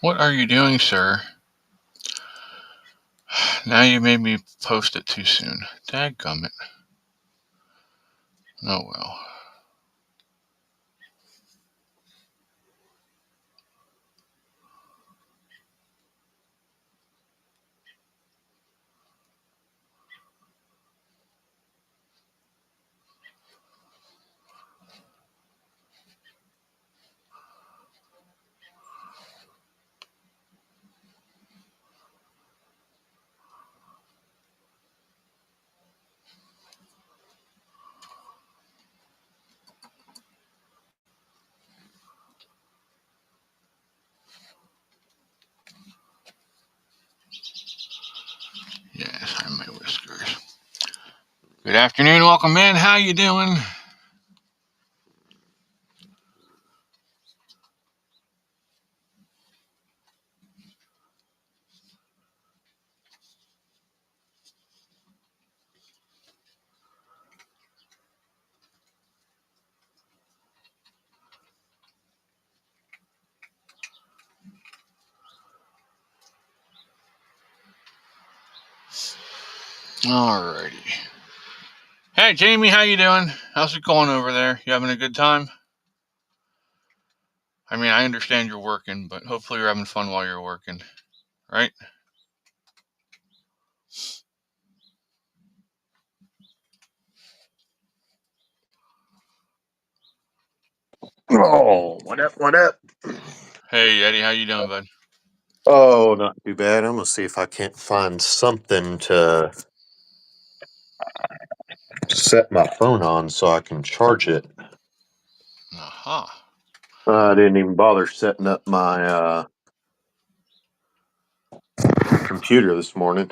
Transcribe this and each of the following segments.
What are you doing, sir? Now you made me post it too soon. Dadgummit. Oh well. Yes, I'm my whiskers. Good afternoon, welcome in. How you doing? Alrighty. Hey, Jamie, how you doing? How's it going over there? You having a good time? I mean, I understand you're working, but hopefully you're having fun while you're working, right? Oh, what up? What up? Hey, Eddie, how you doing, bud? Oh, not too bad. I'm gonna see if I can't find something to set my phone on so I can charge it. Aha. I didn't even bother setting up my computer this morning.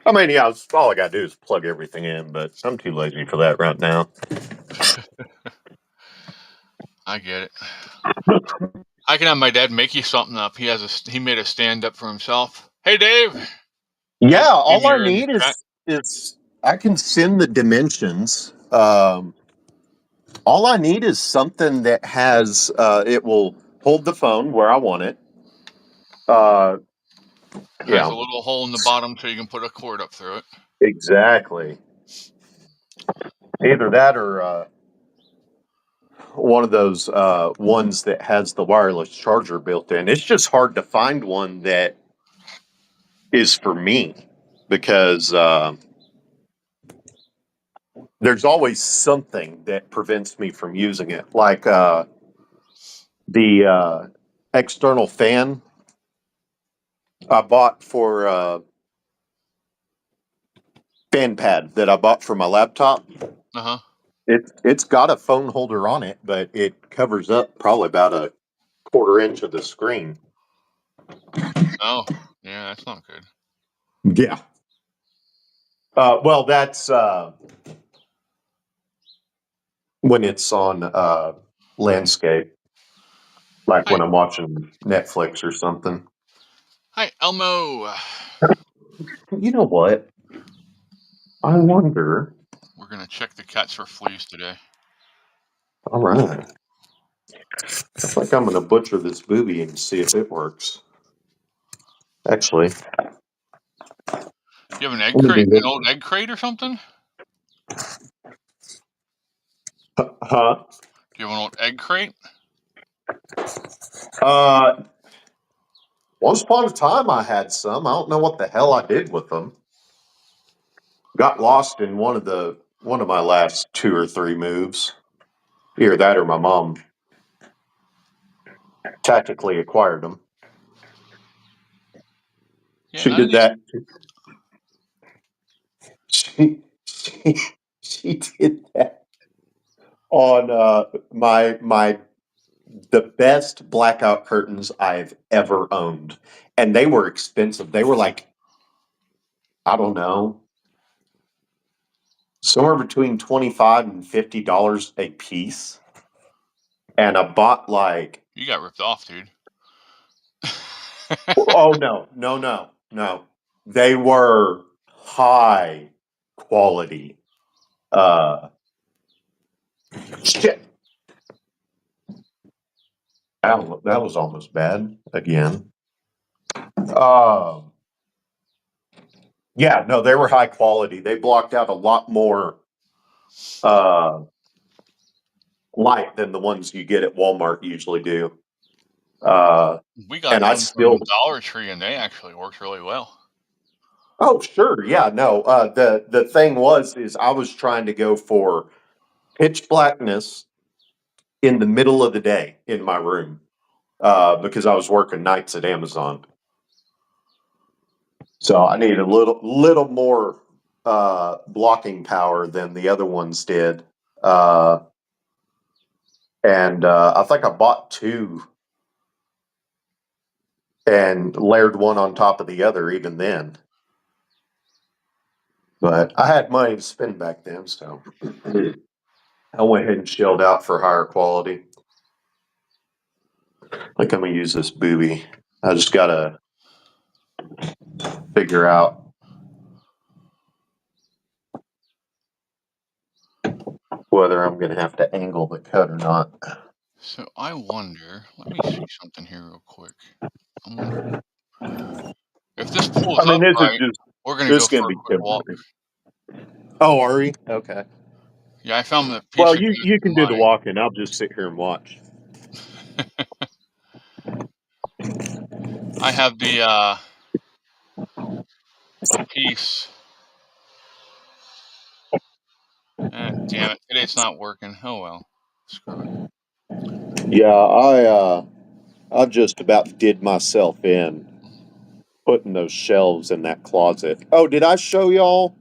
I mean, yeah, all I gotta do is plug everything in, but I'm too lazy for that right now. I get it. I can have my dad make you something up. He made a stand up for himself. Hey, Dave. Yeah, Jamie, all I you're in the need chat. is I can send the dimensions. All I need is something that has it will hold the phone where I want it. Uh, Has yeah, a little hole in the bottom so you can put a cord up through it. exactly. Either that or one of those ones that has the wireless charger built in. It's just hard to find one that is for me because there's always something that prevents me from using it, like the external fan I bought for fan pad that I bought for my laptop. Uh huh. It's got a phone holder on it, but it covers up probably about a quarter inch of the screen. Oh, yeah, that's not good. Yeah. Well, that's when it's on landscape, like Hi, when I'm watching Netflix or something. hi, Elmo. You know what? I wonder. We're gonna check the cats for fleas today. All right. I think I'm going to butcher this booby and see if it works. Actually, You have an egg let me do crate, an this. old egg crate or something? Huh? Do you have an old egg crate? Uh, Once upon a time, I had some. I don't know what the hell I did with them. Got lost in one of my last two or three moves. Either that or my mom tactically acquired them. Yeah, She none of did these. that. She she did that on my the best blackout curtains I've ever owned, and they were expensive. They were like, I don't know, somewhere between $25 and $50 a piece, and I bought like, You got ripped off, dude. oh no, they were high quality. Uh, Shit. That was almost bad again. Yeah, no, they were high quality. They blocked out a lot more light than the ones you get at Walmart usually do. We got And I some from still, Dollar Tree, and they actually worked really well. oh sure, yeah, no. The thing is I was trying to go for pitch blackness in the middle of the day in my room because I was working nights at Amazon. So I needed a little more blocking power than the other ones did. And I think I bought two and layered one on top of the other even then. But I had money to spend back then, so I went ahead and shelled out for higher quality. Like I'm gonna use this booby. I just gotta figure out whether I'm gonna have to angle the cut or not. So I wonder. Let me see something here real quick. I wonder if this pulls I mean, up this is right. just We're gonna this go is gonna for a be quick walk. temporary. Oh, are we? Okay. Yeah, I found the piece Well, of you can do the walking. I'll just sit here and watch. I have the piece. Damn it! Today's not working. Oh well. Screw it. Yeah, I just about did myself in putting those shelves in that closet. Oh, did I show y'all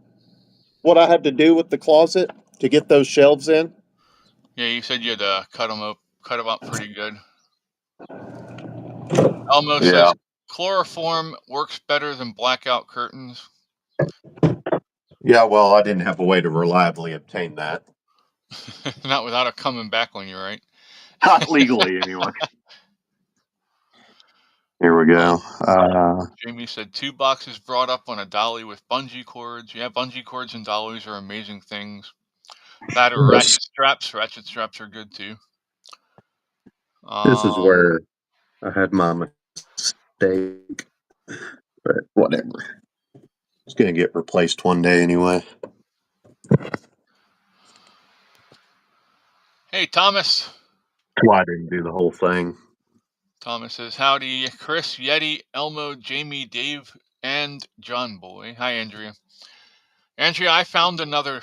what I had to do with the closet to get those shelves in? Yeah, you said you'd cut them up pretty good. Elmo Yeah. says chloroform works better than blackout curtains. Yeah, well, I didn't have a way to reliably obtain that. Not without it coming back on you, right? Not legally, anyway. Here we Um, go. Jamie said 2 boxes brought up on a dolly with bungee cords. Yeah, bungee cords and dollies are amazing things. That or This, ratchet straps. Ratchet straps are good too. this is Um, where I had my mistake, but whatever. It's going to get replaced one day anyway. hey, Thomas. Why I didn't do the whole thing. Thomas says, howdy, Chris, Yeti, Elmo, Jamie, Dave, and John Boy. Hi, Andrea. Andrea, I found another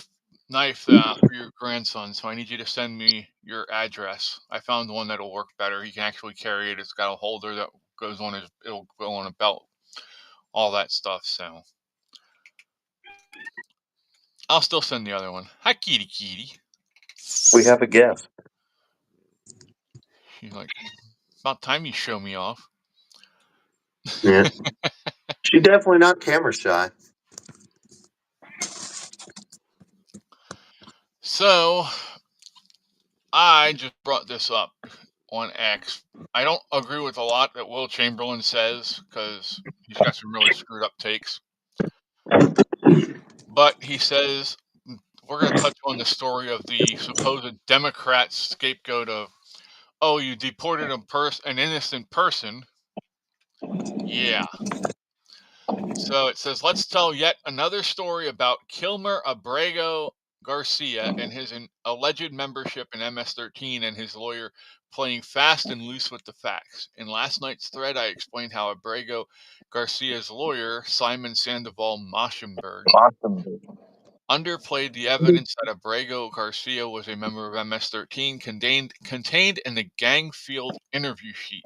knife for your grandson, so I need you to send me your address. I found one that'll work better. He can actually carry it. It's got a holder that goes on it'll go on a belt, all that stuff. So I'll still send the other one. Hi, kitty, kitty. We have a guest. She's like, about time you show me off. Yeah. She's definitely not camera shy. So I just brought this up on X. I don't agree with a lot that Will Chamberlain says because he's got some really screwed up takes. But he says we're going to touch on the story of the supposed Democrat scapegoat of, oh, you deported an innocent person. Yeah. So it says, let's tell yet another story about Kilmer Abrego Garcia and his alleged membership in MS-13 and his lawyer playing fast and loose with the facts. In last night's thread, I explained how Abrego Garcia's lawyer, Simon Sandoval Moschenberg, underplayed the evidence that Abrego Garcia was a member of MS-13 contained in the Gangfield interview sheet.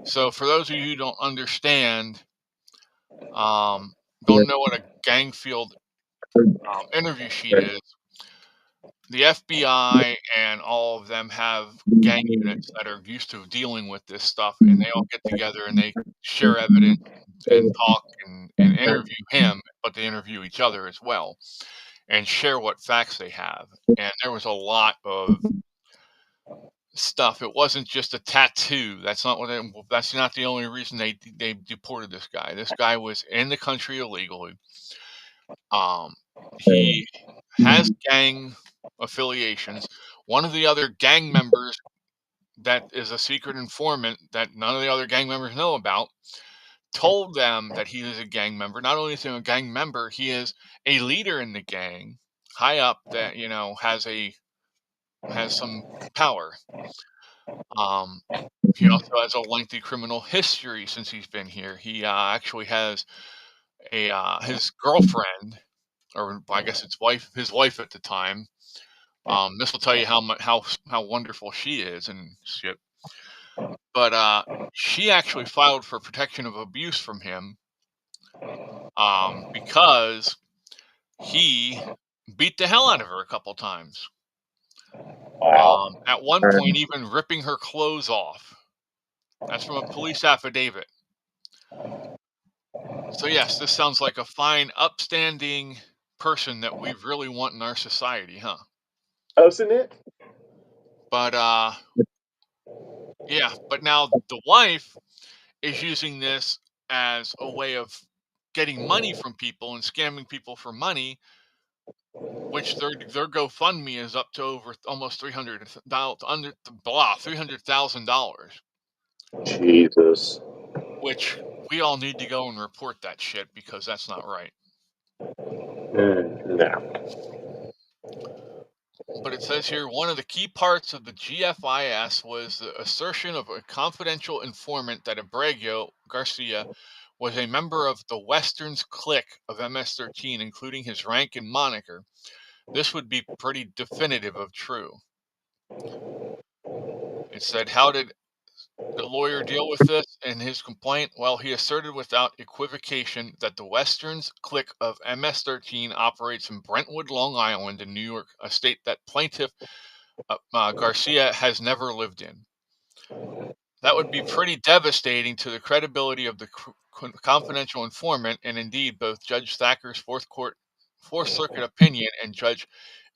So for those of you who don't understand, don't know what a Gangfield interview sheet is, the FBI and all of them have gang units that are used to dealing with this stuff, and they all get together and they share evidence and talk and interview him, but they interview each other as well and share what facts they have. And there was a lot of stuff. It wasn't just a tattoo. That's not that's not the only reason they deported this guy. This guy was in the country illegally. He has gang affiliations. One of the other gang members that is a secret informant that none of the other gang members know about, told them that he is a gang member. Not only is he a gang member, he is a leader in the gang, high up, that has some power. Um, he also has a lengthy criminal history since he's been here. He actually has his girlfriend, or I guess it's his wife at the time. This will tell you how wonderful she is and shit. But she actually filed for protection of abuse from him, because he beat the hell out of her a couple times. Wow. At one point, even ripping her clothes off. That's from a police affidavit. So yes, this sounds like a fine, upstanding person that we really want in our society, huh? Doesn't it? But yeah. But now the wife is using this as a way of getting money from people and scamming people for money, which their GoFundMe is up to over almost $300,000, Jesus. which we all need to go and report that shit because that's not right. No. But it says here one of the key parts of the GFIS was the assertion of a confidential informant that Abrego Garcia was a member of the Western's clique of MS-13, including his rank and moniker. This would be pretty definitive of true. It said, how did the lawyer deal with this in his complaint? Well, he asserted without equivocation that the Western's clique of MS-13 operates in Brentwood, Long Island in New York, a state that plaintiff Garcia has never lived in. That would be pretty devastating to the credibility of the confidential informant, and indeed, both Judge Thacker's Fourth Circuit opinion and Judge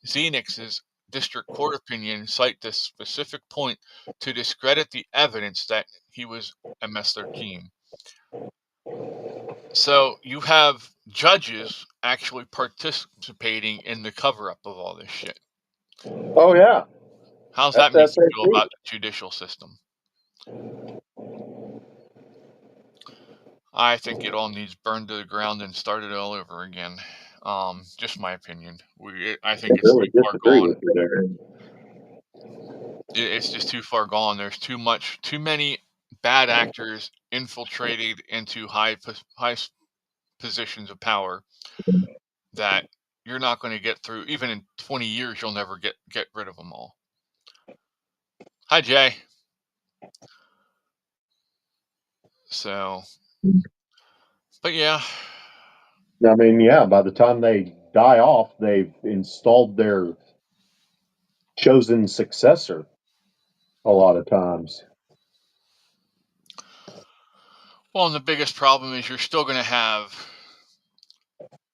Zenix's District Court opinion cite this specific point to discredit the evidence that he was MS-13. So you have judges actually participating in the cover-up of all this shit. Oh yeah. How's that make That's you feel about the judicial system? I think it all needs burned to the ground and started all over again. Just my opinion. I think it's really too far disagree gone. with you there. It's just too far gone. There's too many bad actors infiltrated into high positions of power that you're not going to get through. Even in 20 years, you'll never get rid of them all. Hi, Jay. So, but yeah. I mean, yeah, by the time they die off, they've installed their chosen successor a lot of times. Well, and the biggest problem is you're still going to have,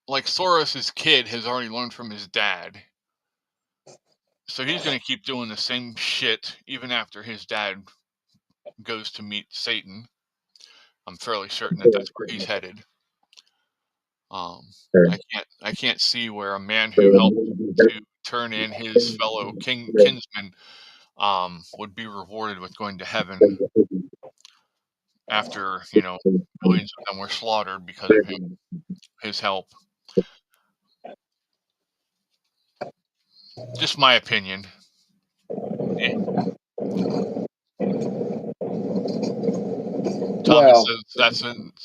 like, Soros's kid has already learned from his dad. So he's going to keep doing the same shit even after his dad goes to meet Satan. I'm fairly certain that that's where he's headed. I can't see where a man who helped to turn in his fellow kinsman would be rewarded with going to heaven after millions of them were slaughtered because of his help. Just my opinion.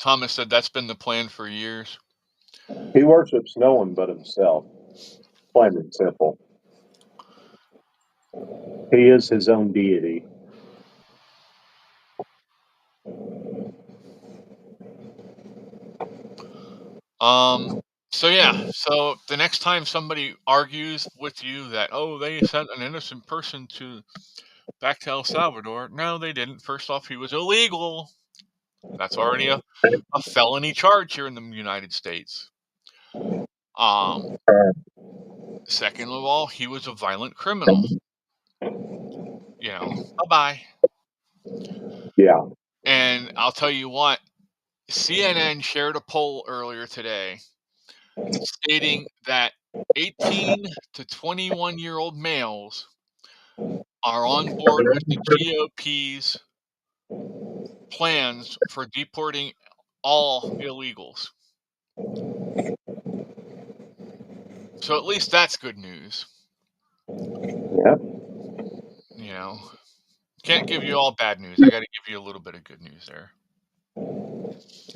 Thomas said that's been the plan for years. He worships no one but himself. Plain and simple. He is his own deity. So yeah, so the next time somebody argues with you that, oh, they sent an innocent person back to El Salvador, no, they didn't. First off, he was illegal. That's already a felony charge here in the United States. Second of all, he was a violent criminal. Bye-bye. Yeah. And I'll tell you what, CNN shared a poll earlier today stating that 18 to 21-year-old males are on board with the GOP's plans for deporting all illegals. So at least that's good news. Yeah. You know, can't give you all bad news. I got to give you a little bit of good news there.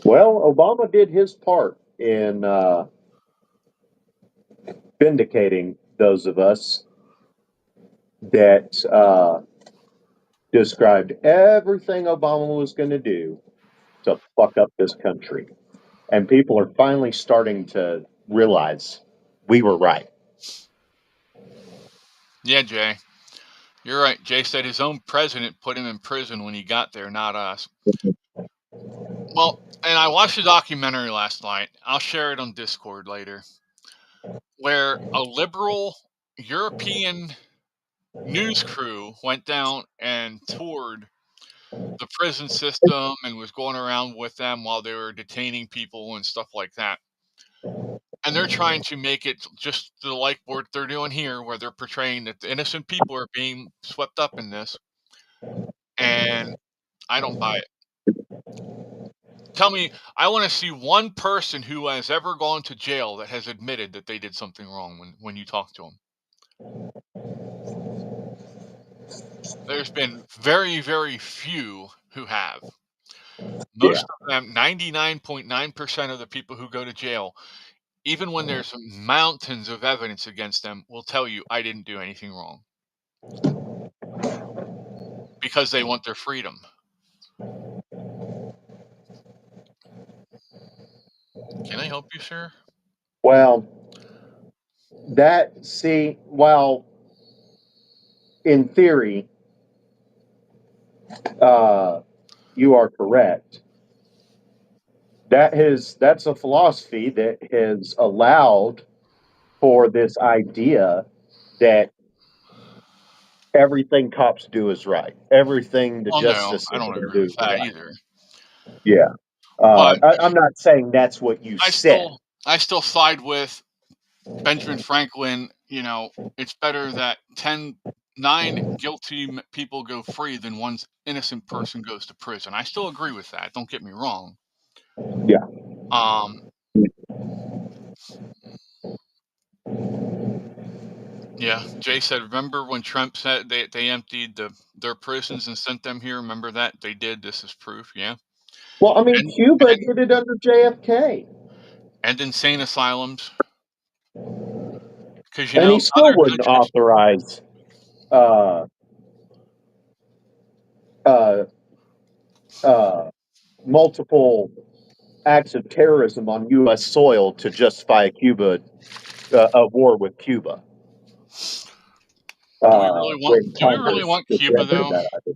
Well, Obama did his part in vindicating those of us that described everything Obama was going to do to fuck up this country. And people are finally starting to realize we were right. Yeah, Jay. You're right. Jay said his own president put him in prison when he got there, not us. Well, and I watched a documentary last night. I'll share it on Discord later, where a liberal European news crew went down and toured the prison system and was going around with them while they were detaining people and stuff like that. And they're trying to make it just the like what they're doing here, where they're portraying that the innocent people are being swept up in this. And I don't buy it. Tell me, I want to see one person who has ever gone to jail that has admitted that they did something wrong when you talk to them. There's been very, very few who have. Most of them, 99.9% of the people who go to jail, even when there's mountains of evidence against them, will tell you, I didn't do anything wrong. Because they want their freedom. Can I help you, sir? Well, well, in theory, you are correct. That's a philosophy that has allowed for this idea that everything cops do is right. Everything the Well, no, justice I don't system agree do with is that right. either. Yeah. But I'm not saying that's what you I said. still side with Benjamin Franklin. You know, it's better that 9 guilty people go free than one innocent person goes to prison. I still agree with that. Don't get me wrong. Yeah. Yeah, Jay said, remember when Trump said they emptied their prisons and sent them here? Remember that? They did. This is proof. Yeah. Well, I mean, And, Cuba and, did it under JFK, and insane asylums. Because, and he still other wouldn't countries. authorize uh, uh, multiple acts of terrorism on U.S. soil to justify a war with Cuba. Do we really want When do we really Congress want Cuba rejected though? that idea.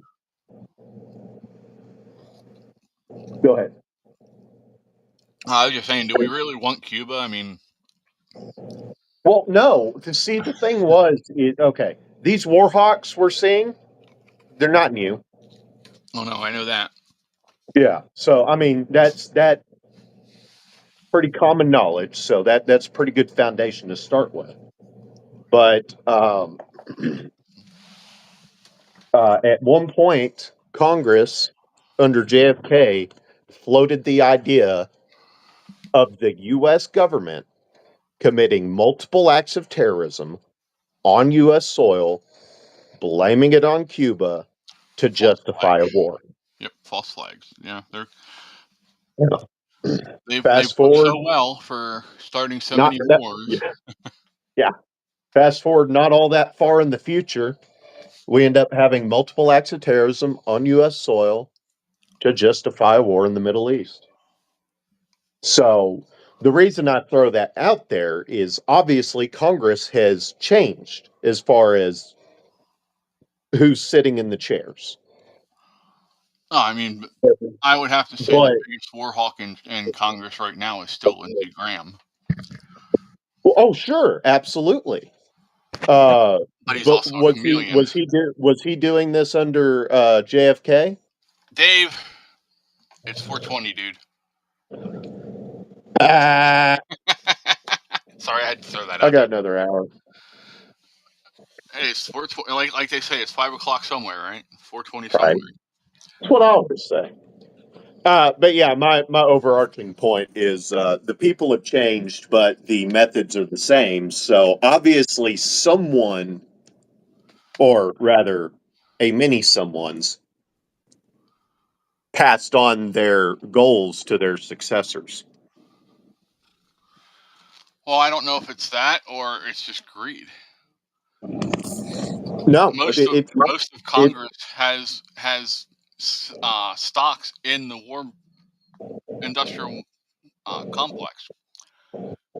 Go ahead. I was just saying, do we really want Cuba? I mean, Well, no. See, the thing okay, these war hawks we're seeing, they're not new. oh no, I know that. Yeah. So, I mean, that pretty common knowledge. So that's pretty good foundation to start with. But at one point, Congress under JFK floated the idea of the U.S. government committing multiple acts of terrorism on U.S. soil, blaming it on Cuba to False justify a flags. war. Yep, false flags. Yeah, Yeah. they've Fast worked so forward, well for starting so not many that, wars. yeah. Fast forward, not all that far in the future, we end up having multiple acts of terrorism on U.S. soil to justify a war in the Middle East. So the reason I throw that out there is obviously Congress has changed as far as who's sitting in the chairs. Oh, I mean, I would have to say the But biggest war hawk in Congress right now is still Lindsey Graham, oh, sure, absolutely. Uh, but he's but also a chameleon. was he doing this under JFK? Dave, it's 420, dude. Ah, Sorry, I had to throw that I out got there. another hour. Hey, it's 4:20. Like they say, it's 5 o'clock somewhere, right? 4:20 Right. somewhere. That's what I always say. But yeah, my overarching point is the people have changed, but the methods are the same. So obviously, someone, or rather, a many someone's, passed on their goals to their successors. Well, I don't know if it's that or it's just greed. No, Most of most of it, Congress has stocks in the war industrial complex,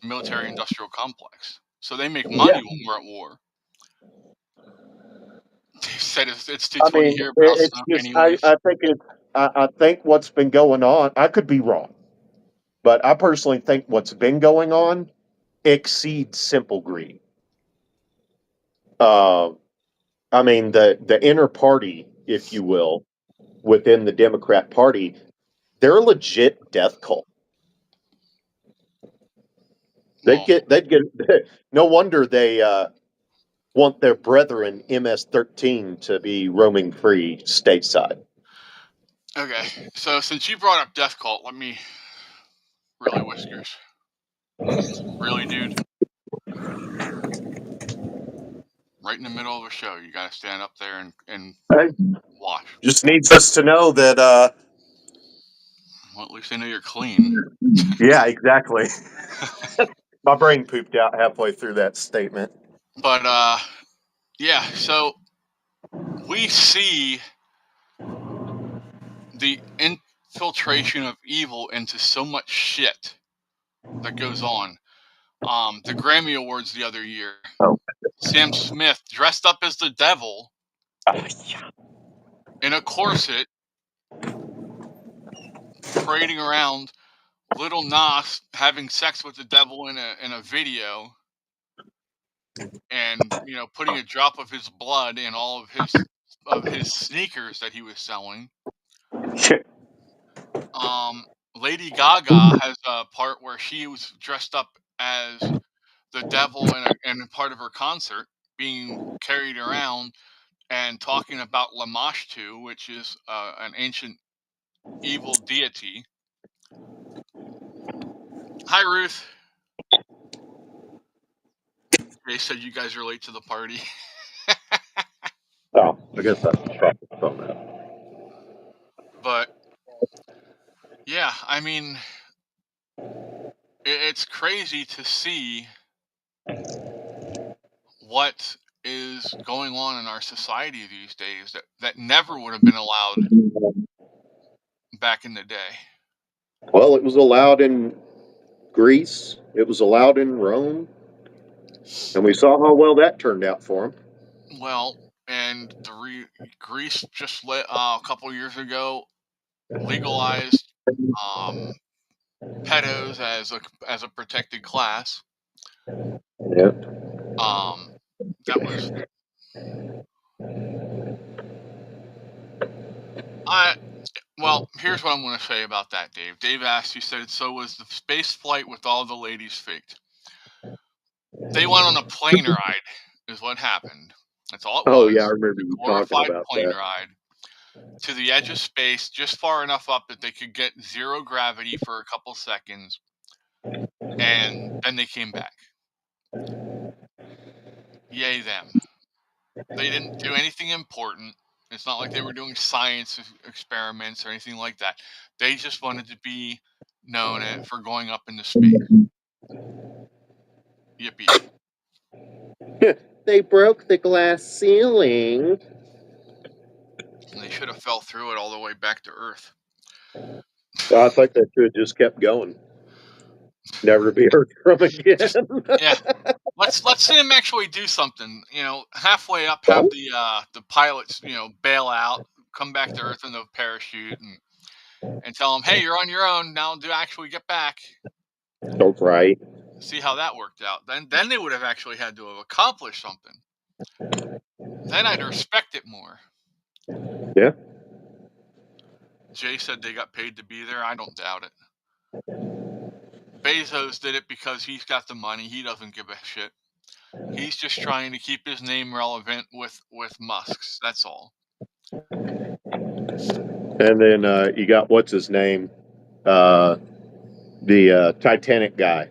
military industrial complex. So they make yeah. money when we're at war. They said it's I 220 mean, here, but I'll it's smoke just anyways. I think what's been going on. I could be wrong, but I personally think what's been going on exceeds simple greed. Uh, I mean, the inner party, if you will, within the Democrat Party, they're a legit death cult. Well, They'd get. No wonder they want their brethren MS-13 to be roaming free stateside. okay. So since you brought up death cult, let me really whiskers. Really, dude. Right in the middle of a show, you gotta stand up there and Right? watch. Just needs us to know that. Well, at least they know you're clean. Yeah, exactly. My brain pooped out halfway through that statement. But yeah. So we see the infiltration of evil into so much shit that goes on. The Grammy Awards the other year, Oh, Sam Smith dressed up as the devil yeah. in a corset, parading around. Little Nas having sex with the devil in a video, and putting a drop of his blood in all of his sneakers that he was selling. Um, Lady Gaga has a part where she was dressed up as the devil in part of her concert, being carried around and talking about Lamashtu, which is an ancient evil deity. Hi, Ruth. They said you guys are late to the party. Oh, I guess that's the phone. But yeah, I mean, it's crazy to see what is going on in our society these days that never would have been allowed back in the day. Well, it was allowed in Greece. It was allowed in Rome, and we saw how well that turned out for them. Well, and Greece just a couple years ago legalized um, pedos as a protected class. Yeah. Um, that was I. Well, here's what I'm going to say about that, Dave. Dave asked. He said, "So was the space flight with all the ladies faked?" They went on a plane ride, is what happened. That's all it Oh yeah, I was. remember A you talking glorified about plane that. ride to the edge of space, just far enough up that they could get zero gravity for a couple seconds, and then they came back. Yay them. They didn't do anything important. It's not like they were doing science experiments or anything like that. They just wanted to be known for going up into space. Yippee. They broke the glass ceiling. And they should have fell through it all the way back to Earth. I think they should have just kept going, never to be heard from again. Just yeah. Let's see them actually do something. Halfway up, have the pilots bail out, come back to Earth in the parachute, and tell them, hey, you're on your own now. Do actually get back. Don't right. See how that worked out. Then they would have actually had to have accomplished something. Then I'd respect it more. Yeah. Jay said they got paid to be there. I don't doubt it. Bezos did it because he's got the money. He doesn't give a shit. He's just trying to keep his name relevant with Musk's. That's all. And then you got what's his name, the Titanic guy.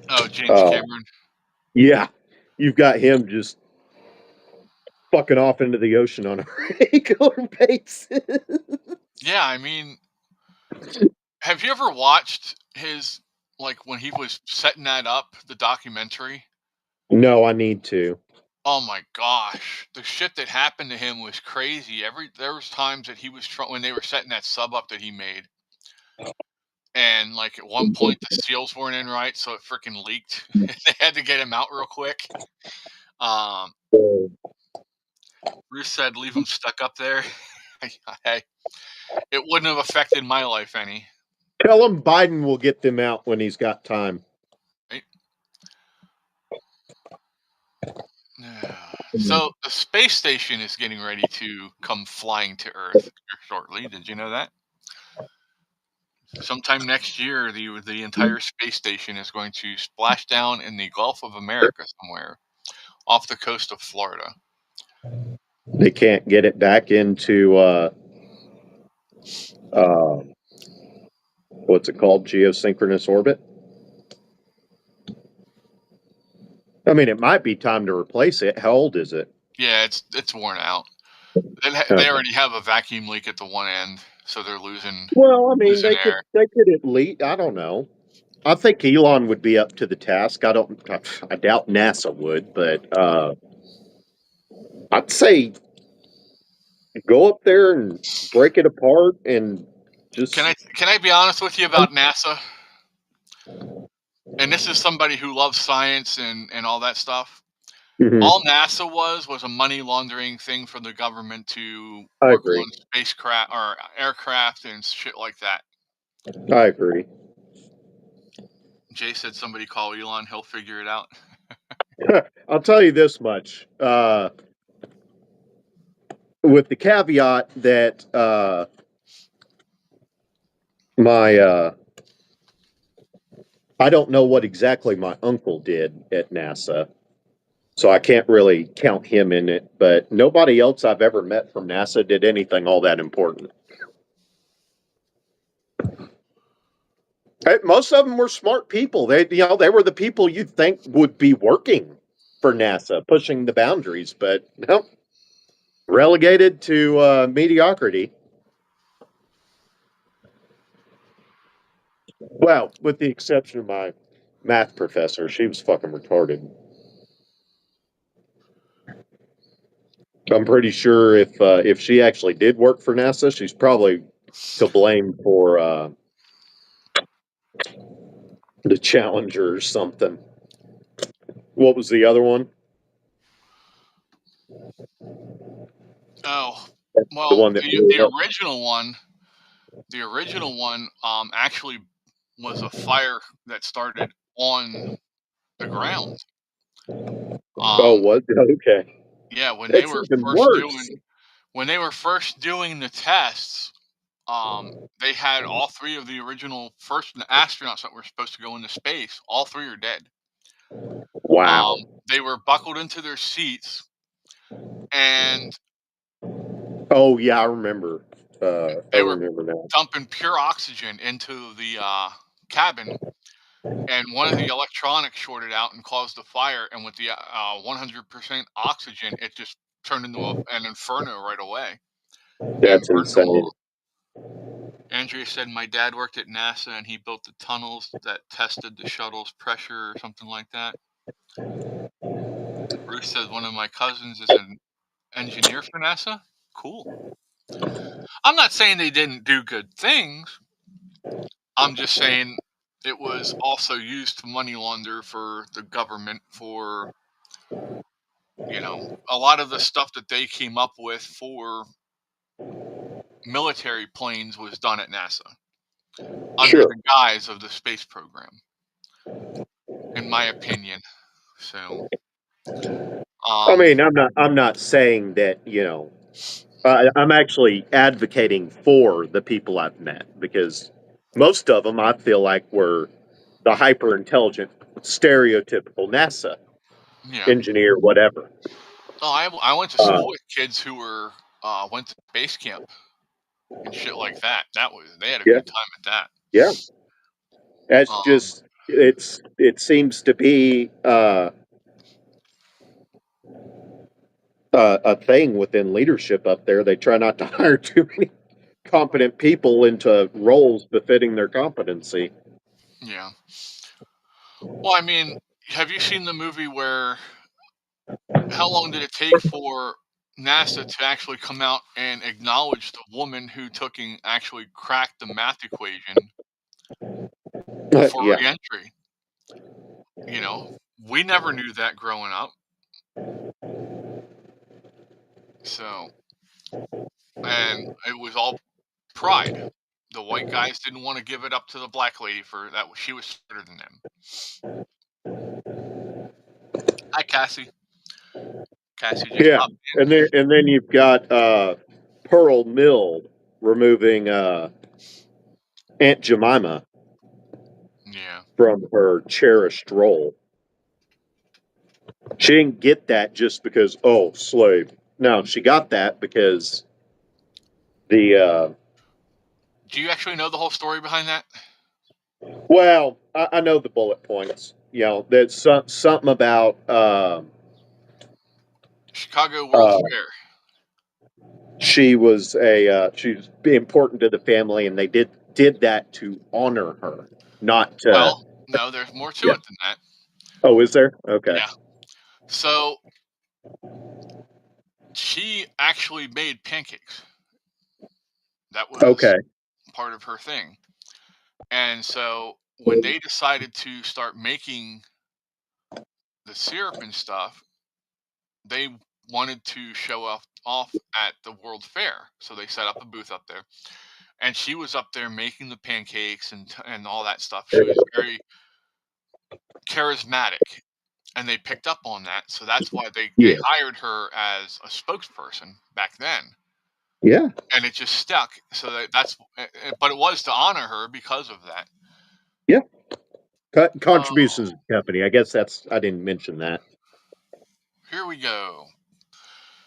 Oh, James Cameron. Yeah, you've got him just fucking off into the ocean on a regular basis. Yeah, I mean, have you ever watched his, like, when he was setting that up, the documentary? No, I need to. Oh my gosh, the shit that happened to him was crazy. There was times that he was when they were setting that sub up that he made, and like at one point the seals weren't in right, so it freaking leaked. They had to get him out real quick. Um, Bruce said, "Leave him stuck up there." Hey, it wouldn't have affected my life any. Tell him Biden will get them out when he's got time. Right? So the space station is getting ready to come flying to Earth shortly. Did you know that? Sometime next year, the entire space station is going to splash down in the Gulf of America somewhere off the coast of Florida. They can't get it back into what's it called? Geosynchronous orbit. I mean, it might be time to replace it. How old is it? Yeah, it's worn out. They already have a vacuum leak at the one end, so they're losing Well, I mean, they air. could at least. I don't know. I think Elon would be up to the task. I don't. I doubt NASA would, but I'd say go up there and break it apart and just. Can I be honest with you about NASA? And this is somebody who loves science and all that stuff. Mhm. All NASA was a money laundering thing for the government to I work agree. on spacecraft or aircraft and shit like that. I agree. Jay said somebody call Elon, he'll figure it out. I'll tell you this much. With the caveat that my I don't know what exactly my uncle did at NASA, so I can't really count him in it. But nobody else I've ever met from NASA did anything all that important. Most of them were smart people. They were the people you'd think would be working for NASA, pushing the boundaries, but no, relegated to mediocrity. Well, with the exception of my math professor, she was fucking retarded. I'm pretty sure if she actually did work for NASA, she's probably to blame for the Challenger or something. What was the other one? Oh, The well, one that blew up. the original one actually was a fire that started on the ground. Oh, Um, was it? Okay. yeah, That's even worse. when they were first doing the tests, they had all three of the original first astronauts that were supposed to go into space. All three are dead. Wow. They were buckled into their seats, and Oh yeah, I remember. I they were remember now. dumping pure oxygen into the cabin, and one of the electronics shorted out and caused a fire. And with the 100% oxygen, it just turned into an inferno right away and That's burned them insane. all. Andrea said my dad worked at NASA and he built the tunnels that tested the shuttle's pressure or something like that. Bruce says one of my cousins is an engineer for NASA. Cool. I'm not saying they didn't do good things. I'm just saying it was also used to money launder for the government for, a lot of the stuff that they came up with for military planes was done at NASA under Sure. the guise of the space program, in my opinion. So, I um, mean, I'm not saying that, I'm actually advocating for the people I've met because most of them I feel like were the hyper intelligent stereotypical NASA Yeah. engineer, whatever. Oh, I went to Uh, school with kids who went to base camp and shit like that. They had a yeah, good time at that. yeah. That's Um, just it seems to be a thing within leadership up there. They try not to hire too many competent people into roles befitting their competency. yeah. Well, I mean, have you seen the movie where how long did it take for NASA to actually come out and acknowledge the woman who took and actually cracked the math equation for Yeah, reentry? You know, we never knew that growing up. So, and it was all pride. The white guys didn't want to give it up to the black lady for that. She was smarter than them. Hi, Cassie. Cassie just yeah. popped in. And then you've got Pearl Mill removing Aunt Jemima Yeah. from her cherished role. She didn't get that just because, oh, slave. No, she got that because the Do you actually know the whole story behind that? well, I know the bullet points. You know, there's something about Chicago World's uh, Fair. she's important to the family, and they did that to honor her, not to. Well, no, there's more to Yeah. it than that. Oh, is there? Okay. Yeah. So she actually made pancakes. That was Okay. part of her thing. And so when they decided to start making the syrup and stuff, they wanted to show off at the World Fair. So they set up a booth up there. And she was up there making the pancakes and all that stuff. She was very charismatic, and they picked up on that. So that's why they Yeah. hired her as a spokesperson back then, Yeah. and it just stuck. So but it was to honor her because of that. Yeah. Oh, Contributions to the company. I guess I didn't mention that. here we go.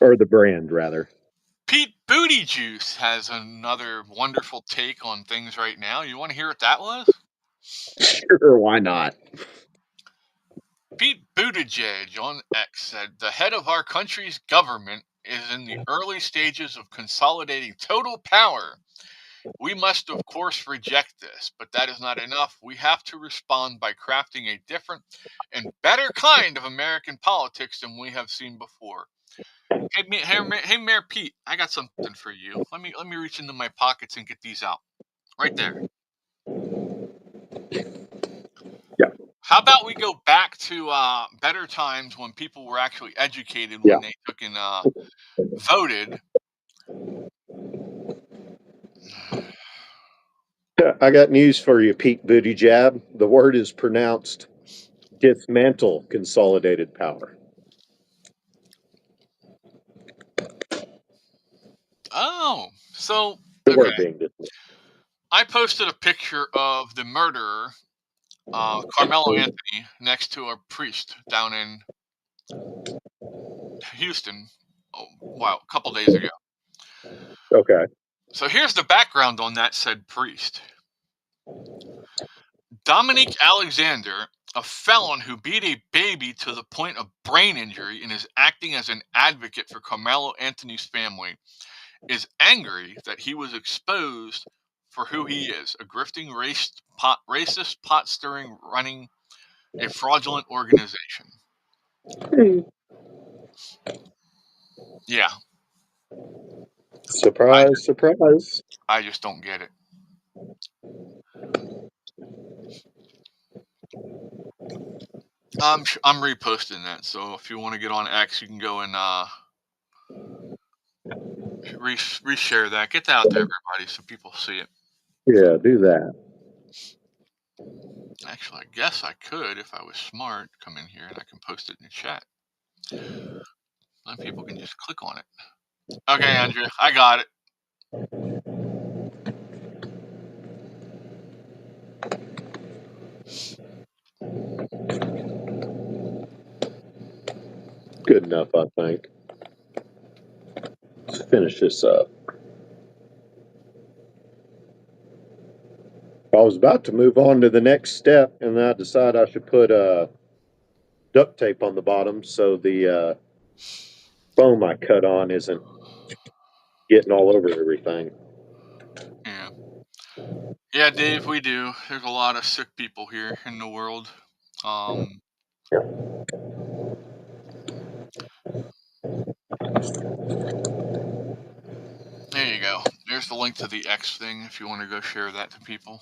Or the brand, rather. Pete Booty Juice has another wonderful take on things right now. You want to hear what that was? Sure, why not? Pete Buttigieg on X said, "The head of our country's government is in the early stages of consolidating total power. We must, of course, reject this, but that is not enough. We have to respond by crafting a different and better kind of American politics than we have seen before." Hey, Mayor Pete, I got something for you. Let me reach into my pockets and get these out. Right there. Yeah. How about we go back to better times when people were actually educated Yeah. when they took and voted? I got news for you, Pete Buttigieg. The word is pronounced dismantle consolidated power. Oh, so The okay. word being dismantled. I posted a picture of the murderer, Carmelo Anthony, next to a priest down in Houston. Oh, wow, a couple days ago. Okay. So here's the background on that said priest. Dominique Alexander, a felon who beat a baby to the point of brain injury and is acting as an advocate for Carmelo Anthony's family, is angry that he was exposed for who he is, a grifting racist pot stirring running a fraudulent organization. Yeah, I Surprise, surprise. I just don't get it. I'm reposting that, so if you want to get on X, you can go and reshare that. Get that out to everybody so people see it. Yeah, do that. Actually, I guess I could if I was smart. Come in here and I can post it in the chat. Then people can just click on it. Okay, Andrea, I got it. good enough, I think. Let's finish this up. I was about to move on to the next step, and then I decided I should put duct tape on the bottom so the foam I cut on isn't getting all over everything. Yeah. Yeah, Dave, we do. There's a lot of sick people here in the world. There you go. There's the link to the X thing if you want to go share that to people.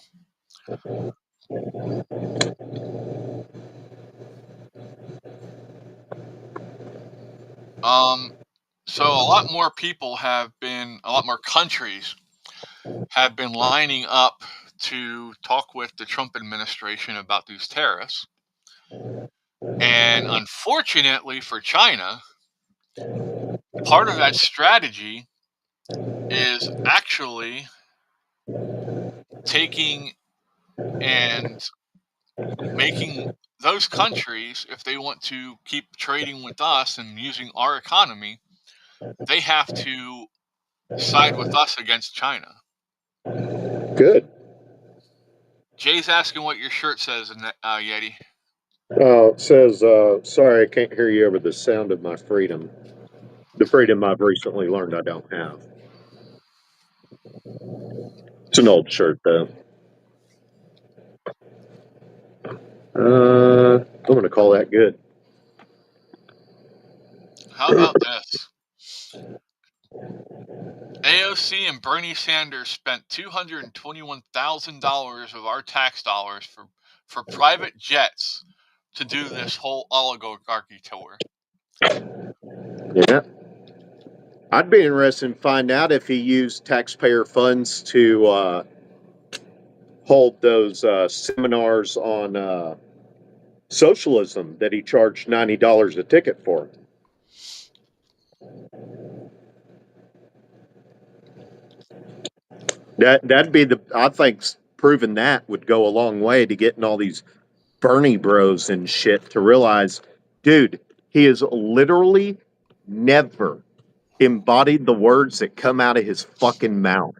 So a lot more countries have been lining up to talk with the Trump administration about these tariffs. And unfortunately for China, part of that strategy is actually taking and making those countries, if they want to keep trading with us and using our economy, they have to side with us against China. Good. Jay's asking what your shirt says in that, Yeti. It says, sorry, I can't hear you over the sound of my freedom. The freedom I've recently learned I don't have. It's an old shirt, though. I'm going to call that good. How about this? AOC and Bernie Sanders spent $221,000 of our tax dollars for private jets to do this whole oligarchy tour. Yeah. I'd be interested in find out if he used taxpayer funds to hold those seminars on socialism that he charged $90 a ticket for. That'd be I think proving that would go a long way to getting all these Bernie bros and shit to realize, dude, he has literally never embodied the words that come out of his fucking mouth.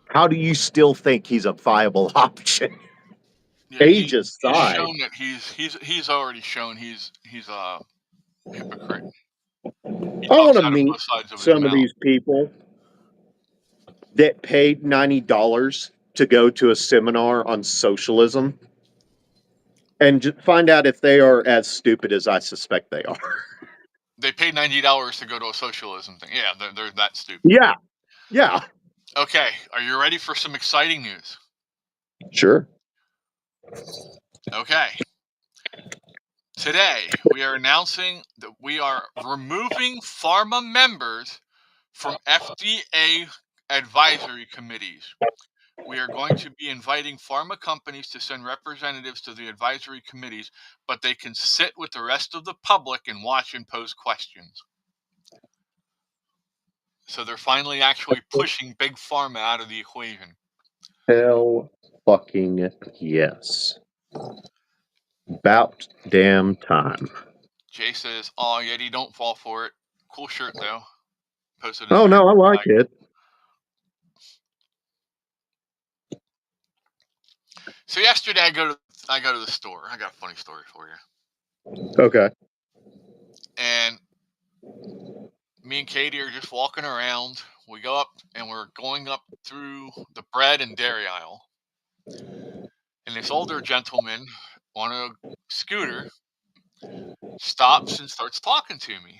How do you still think he's a viable option? Yeah, Age he's aside, shown that he's already shown he's a hypocrite. He I want talks to out of meet both sides of his some of mouth. these people that paid $90 to go to a seminar on socialism and find out if they are as stupid as I suspect they are. They paid $90 to go to a socialism thing. Yeah, they're that stupid. Yeah. Yeah. Okay, are you ready for some exciting news? Sure. Okay. Today, we are announcing that we are removing pharma members from FDA advisory committees. We are going to be inviting pharma companies to send representatives to the advisory committees, but they can sit with the rest of the public and watch and pose questions. So they're finally actually pushing big pharma out of the equation. Hell fucking yes. About damn time. Jay says, "Oh, Yeti, don't fall for it. Cool shirt though." Posted his Oh no, I American like flag. it. So yesterday I go to the store. I got a funny story for you. Okay. And me and Katie are just walking around. We go up and we're going up through the bread and dairy aisle. And this older gentleman on a scooter stops and starts talking to me.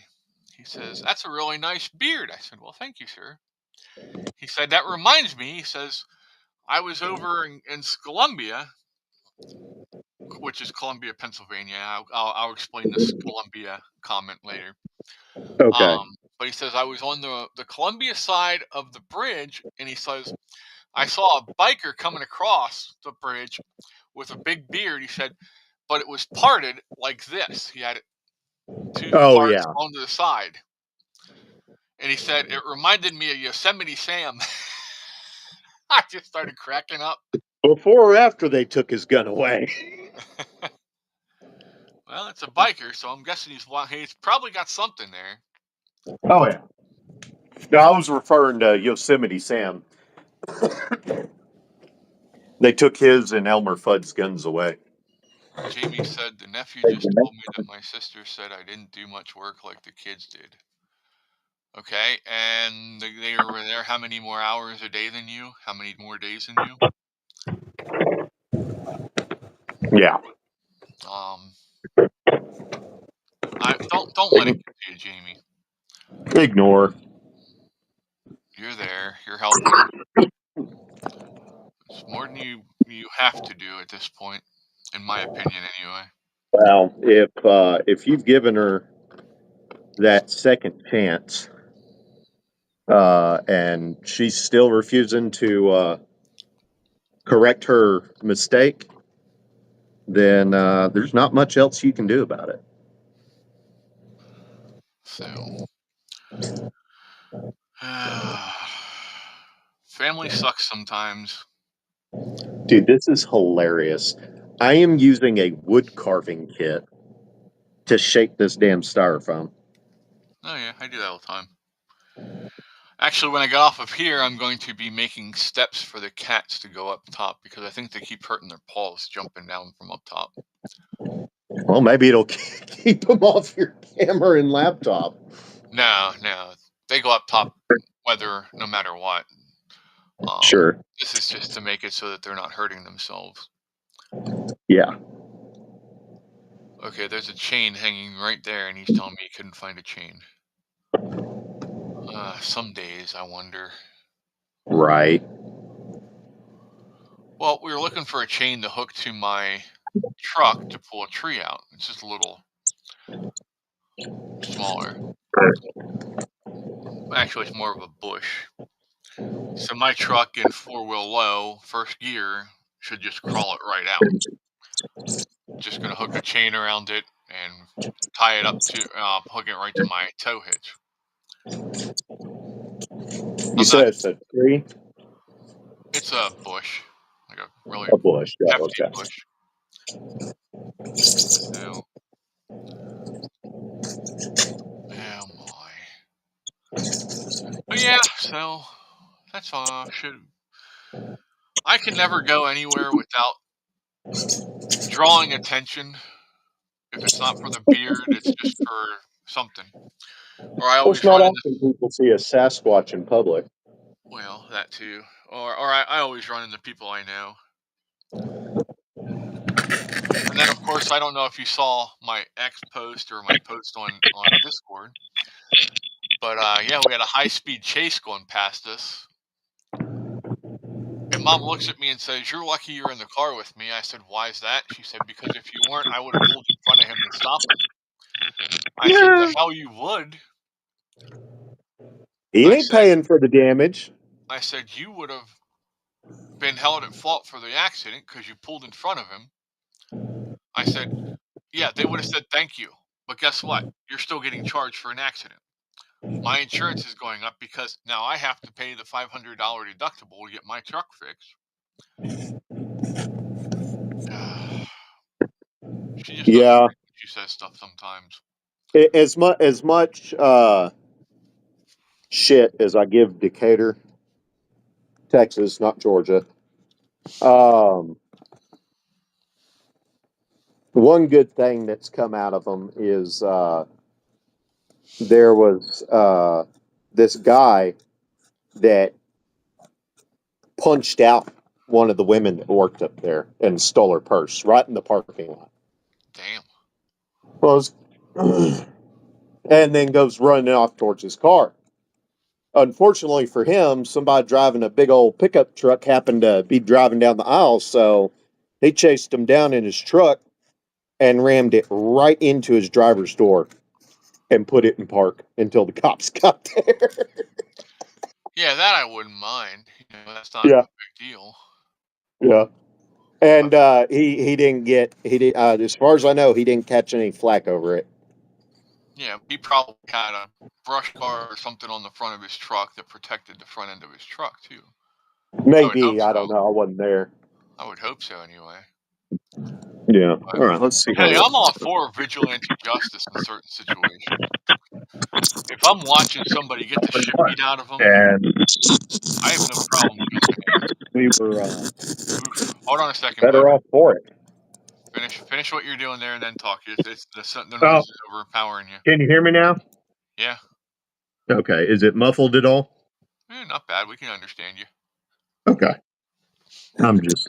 He says, "That's a really nice beard." I said, "Well, thank you, sir." He said, "That reminds me," he says, "I was over in Columbia," which is Columbia, Pennsylvania. I'll explain this Columbia comment later. Okay. But he says, "I was on the Columbia side of the bridge," and he says, "I saw a biker coming across the bridge with a big beard." He said, "But it was parted like this. He had two Oh parts yeah. onto the side." And he said, "It reminded me of Yosemite Sam." I just started cracking up. Before or after they took his gun away? Well, it's a biker, so I'm guessing he's probably got something there. Oh yeah. No, I was referring to Yosemite Sam. They took his and Elmer Fudd's guns away. Jamie said the nephew just told me that my sister said I didn't do much work like the kids did. Okay, and they were there how many more hours a day than you? How many more days than you? Yeah. I don't let it get to you, Jamie. Ignore. You're there. You're helping. It's more than you have to do at this point, in my opinion, anyway. Well, if you've given her that second chance, and she's still refusing to correct her mistake, then there's not much else you can do about it. So, family sucks sometimes. Dude, this is hilarious. I am using a wood carving kit to shape this damn styrofoam. Oh yeah, I do that all the time. Actually, when I get off of here, I'm going to be making steps for the cats to go up top because I think they keep hurting their paws jumping down from up top. Well, maybe it'll keep them off your camera and laptop. No, they go up top no matter what. Sure. This is just to make it so that they're not hurting themselves. Yeah. Okay, there's a chain hanging right there, and he's telling me he couldn't find a chain. Some days I wonder. Right. Well, we were looking for a chain to hook to my truck to pull a tree out. It's just a little smaller. Actually, it's more of a bush. So my truck in four-wheel low, first gear, should just crawl it right out. Just going to hook a chain around it and tie it up to, hook it right to my tow hitch. You said it's a tree? It's a bush, like a really A bush. Yeah, hefty okay. bush. So, oh my. But yeah, so that's all. I can never go anywhere without drawing attention. If it's not for the beard, it's just for something. Or I Well, it's always not run into often people see a Sasquatch in public. that too. Or I always run into people I know. And then of course I don't know if you saw my X post or my post on Discord. But yeah, we had a high-speed chase going past us. And Mom looks at me and says, "You're lucky you're in the car with me." I said, "Why is that?" She said, "Because if you weren't, I would have pulled in front of him to stop him." I said, "The hell you would." He I ain't said, paying for the damage. "You would have been held at fault for the accident because you pulled in front of him." I said, "Yeah, they would have said thank you. But guess what? You're still getting charged for an accident. My insurance is going up because now I have to pay the $500 deductible to get my truck fixed." She just doesn't Yeah. think when she says stuff sometimes. As much shit as I give Decatur, Texas, not Georgia. Um, one good thing that's come out of them is there was this guy that punched out one of the women that worked up there and stole her purse right in the parking lot. Damn. Well, and then goes running off towards his car. Unfortunately for him, somebody driving a big old pickup truck happened to be driving down the aisle, so he chased him down in his truck and rammed it right into his driver's door and put it in park until the cops got there. Yeah, that I wouldn't mind. That's not Yeah, a big deal. yeah. But And he didn't get he did as far as I know he didn't catch any flack over it. yeah, he probably had a brush guard or something on the front of his truck that protected the front end of his truck too. I would hope Maybe, I so. don't know. I wasn't there. I would hope so anyway. Yeah. But, All right. Let's see how hey, this. I'm all for vigilante justice in certain situations. If I'm watching somebody get the shit beat out of them, And I have no problem jumping in. we were Oof. Hold on a second, bud. better off for it. Finish what you're doing there and then talk. It's the Oh, noise is overpowering you. can you hear me now? Yeah. Okay. Is it muffled at all? Not bad. We can understand you. Okay. I'm just.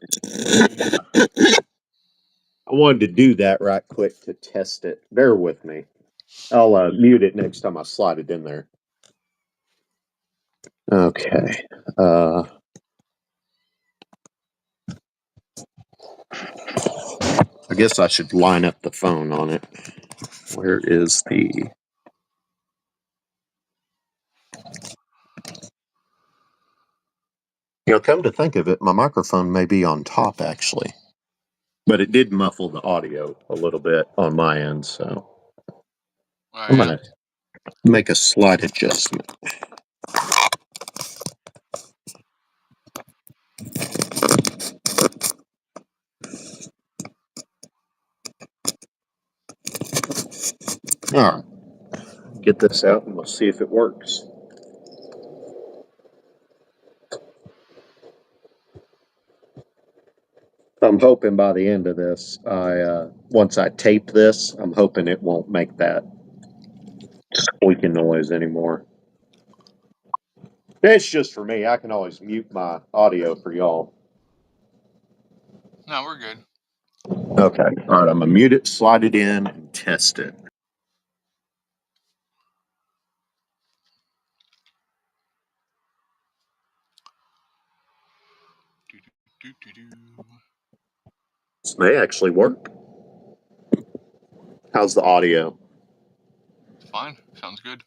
I wanted to do that right quick to test it. Bear with me. I'll mute it next time I slide it in there. Okay. I guess I should line up the phone on it. Where is the. Come to think of it, my microphone may be on top actually. But it did muffle the audio a little bit on my end, so Oh, I'm yeah. going to make a slight adjustment. All right. Get this out and we'll see if it works. I'm hoping by the end of this, once I tape this, I'm hoping it won't make that squeaking noise anymore. It's just for me. I can always mute my audio for y'all. No, we're good. Okay. All right. I'm going to mute it, slide it in, and test it. This may actually work. How's the audio? Fine. Sounds good.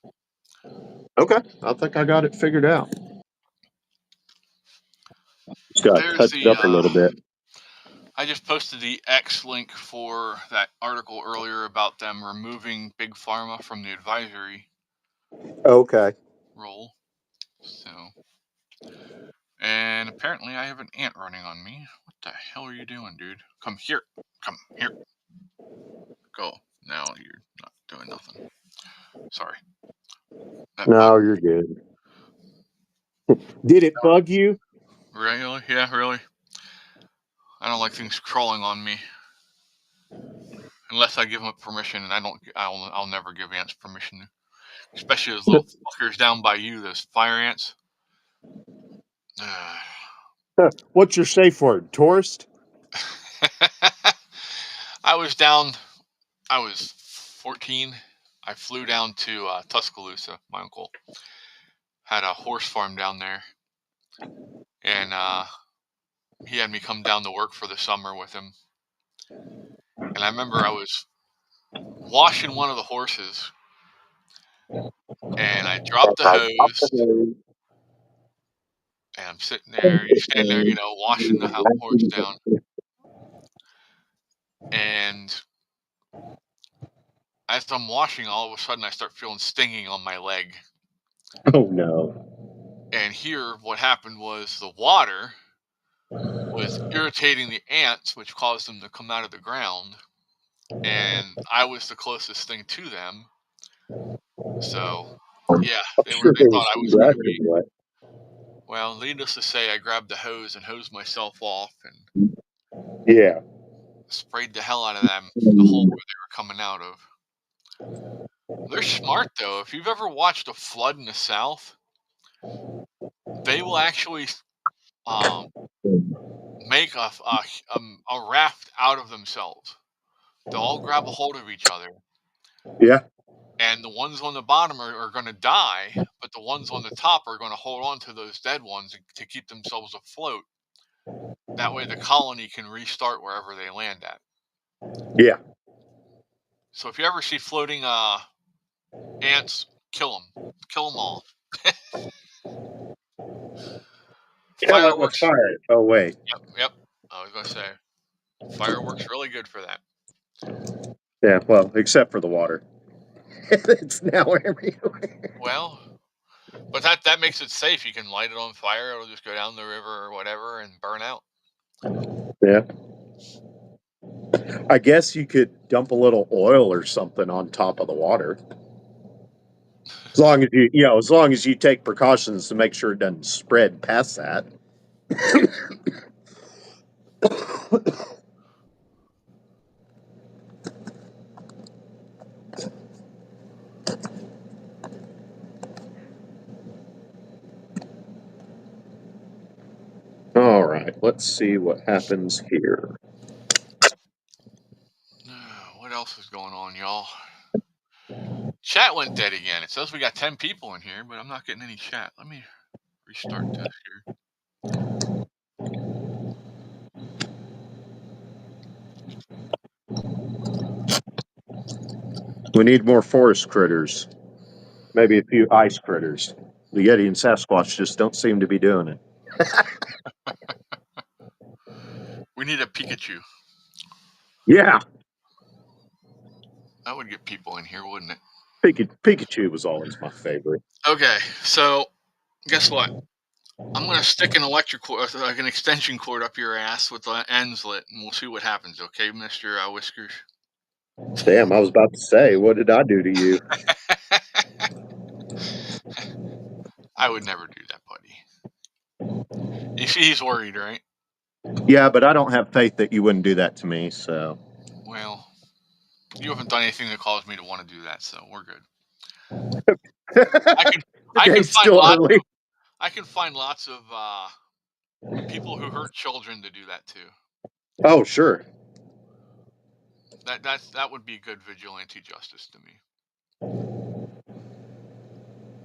Okay. I think I got it figured out. Just got to There's touch it the up a little bit. I just posted the X link for that article earlier about them removing Big Pharma from the advisory Okay. role. So, and apparently I have an ant running on me. What the hell are you doing, dude? Come here. Come here. Go. Now you're not doing nothing. Sorry. That bug. No, you're good. Did it bug you? Really? Yeah, really. I don't like things crawling on me. Unless I give them permission, and I'll never give ants permission. Especially those little fuckers down by you, those fire ants. What's your safe word? Tourist? I was 14. I flew down to Tuscaloosa. My uncle had a horse farm down there, and he had me come down to work for the summer with him. And I remember I was washing one of the horses, and I dropped the hose, and I'm sitting there, you stand there, washing the horse down, and as I'm washing, all of a sudden I start feeling stinging on my leg. Oh no. And here, what happened was the water was irritating the ants, which caused them to come out of the ground. And I was the closest thing to them. So, yeah, I'm they sure it thought was I was going to rather be. wet. Well, needless to say, I grabbed the hose and hosed myself off and Yeah. sprayed the hell out of them, the hole where they were coming out of. They're smart, though. If you've ever watched a flood in the South, they will actually make a raft out of themselves. They'll all grab a hold of each other, Yeah. and the ones on the bottom are going to die, but the ones on the top are going to hold on to those dead ones to keep themselves afloat. That way the colony can restart wherever they land at. Yeah. So if you ever see floating ants, kill them all. Kill it with Fireworks. fire. Oh wait. Yep. I was going to say fireworks really good for that. Yeah. Well, except for the water. It's now everywhere. Well, but that makes it safe. You can light it on fire. It'll just go down the river or whatever and burn out. Yeah. I guess you could dump a little oil or something on top of the water. As long as as long as you take precautions to make sure it doesn't spread past that. All right, let's see what happens here. What else is going on, y'all? Chat went dead again. It says we got 10 people in here, but I'm not getting any chat. Let me restart this here. We need more forest critters. Maybe a few ice critters. The Yeti and Sasquatch just don't seem to be doing it. We need a Pikachu. Yeah. That would get people in here, wouldn't it? Pikachu was always my favorite. Okay, so guess what? I'm going to stick an electric cord, like an extension cord up your ass with the ends lit, and we'll see what happens, okay, Mr. Whiskers? Damn, I was about to say, what did I do to you? I would never do that, buddy. You see, he's worried, right? Yeah, but I don't have faith that you wouldn't do that to me, so. Well, you haven't done anything that caused me to want to do that, so we're good. I can find lots of people who hurt children to do that too. Oh, sure. That would be good vigilante justice to me.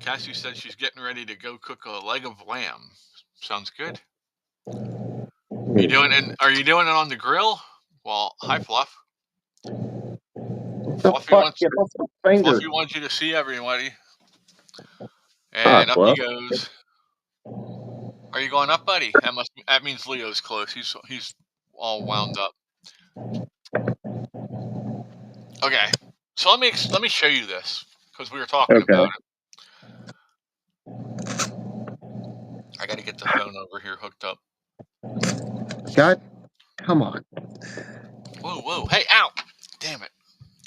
Cassie said she's getting ready to go cook a leg of lamb. Sounds good. Are you doing it on the grill? Well, hi Fluff. Fluffy wants you to see everybody. And up he goes. Are you going up, buddy? That means Leo's close. He's all wound up. Okay, so let me show you this because we were talking about it. I got to get the phone over here hooked up. God, come on. Whoa! Hey, ow! Damn it!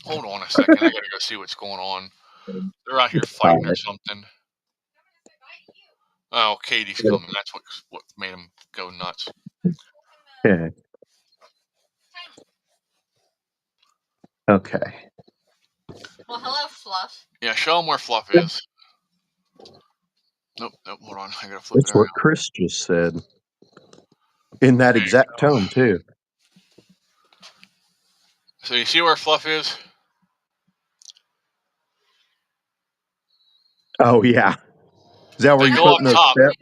Hold on a second. I got to go see what's going on. They're out here fighting or something. Oh, Katie's coming. That's what made him go nuts. Yeah. Okay. Well, hello, Fluff. Yeah, show him where Fluff is. Nope, hold on. I gotta flip That's it around. what Chris just said. In that exact tone, too. So you see where Fluff is? Oh, yeah. Is that where you put the step?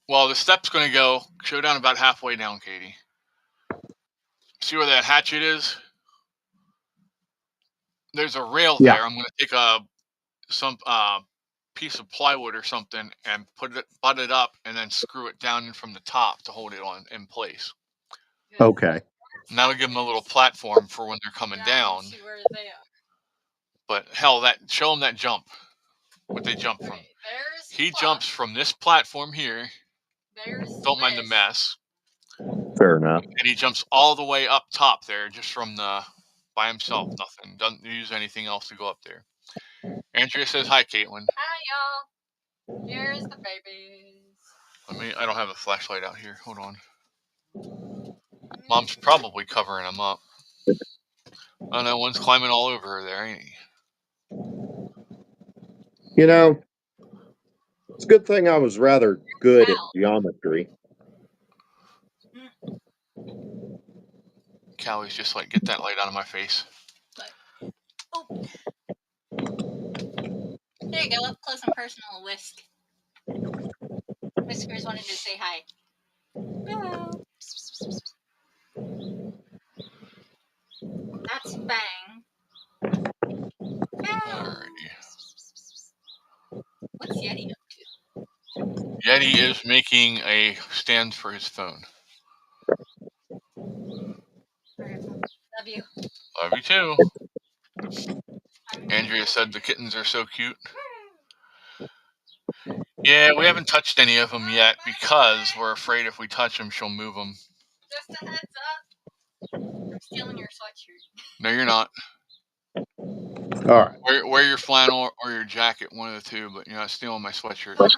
Well, the step's going to go down about halfway down, Katie. See where that hatchet is? There's a rail there. I'm going to take some piece of plywood or something and butt it up and then screw it down from the top to hold it in place. Okay. And that'll give them a little platform for when they're coming down. See where they are. But hell, show them that jump. What they jump from. He jumps from this platform here. Don't mind the mess. Fair enough. And he jumps all the way up top there, just from by himself. Nothing. Doesn't use anything else to go up there. Andrea says hi, Caitlin. Hi, y'all. Here's the babies. I don't have a flashlight out here. Hold on. Mom's probably covering them up. Oh no, one's climbing all over her there, ain't he? You know, it's a good thing I was rather good at geometry. Callie's just like, get that light out of my face. Oh. There you go, up close and personal, Whisk. Whiskers wanted to say hi. Hello. That's Bang. Alrighty. What's Yeti up to? Yeti is making a stand for his phone. Love you. Love you too. Andrea said the kittens are so cute. Yeah, we haven't touched any of them yet because we're afraid if we touch them, she'll move them. Just a heads up. I'm stealing your sweatshirt. No, you're not. All right. Wear your flannel or your jacket, one of the two, but you're not stealing my sweatshirt. You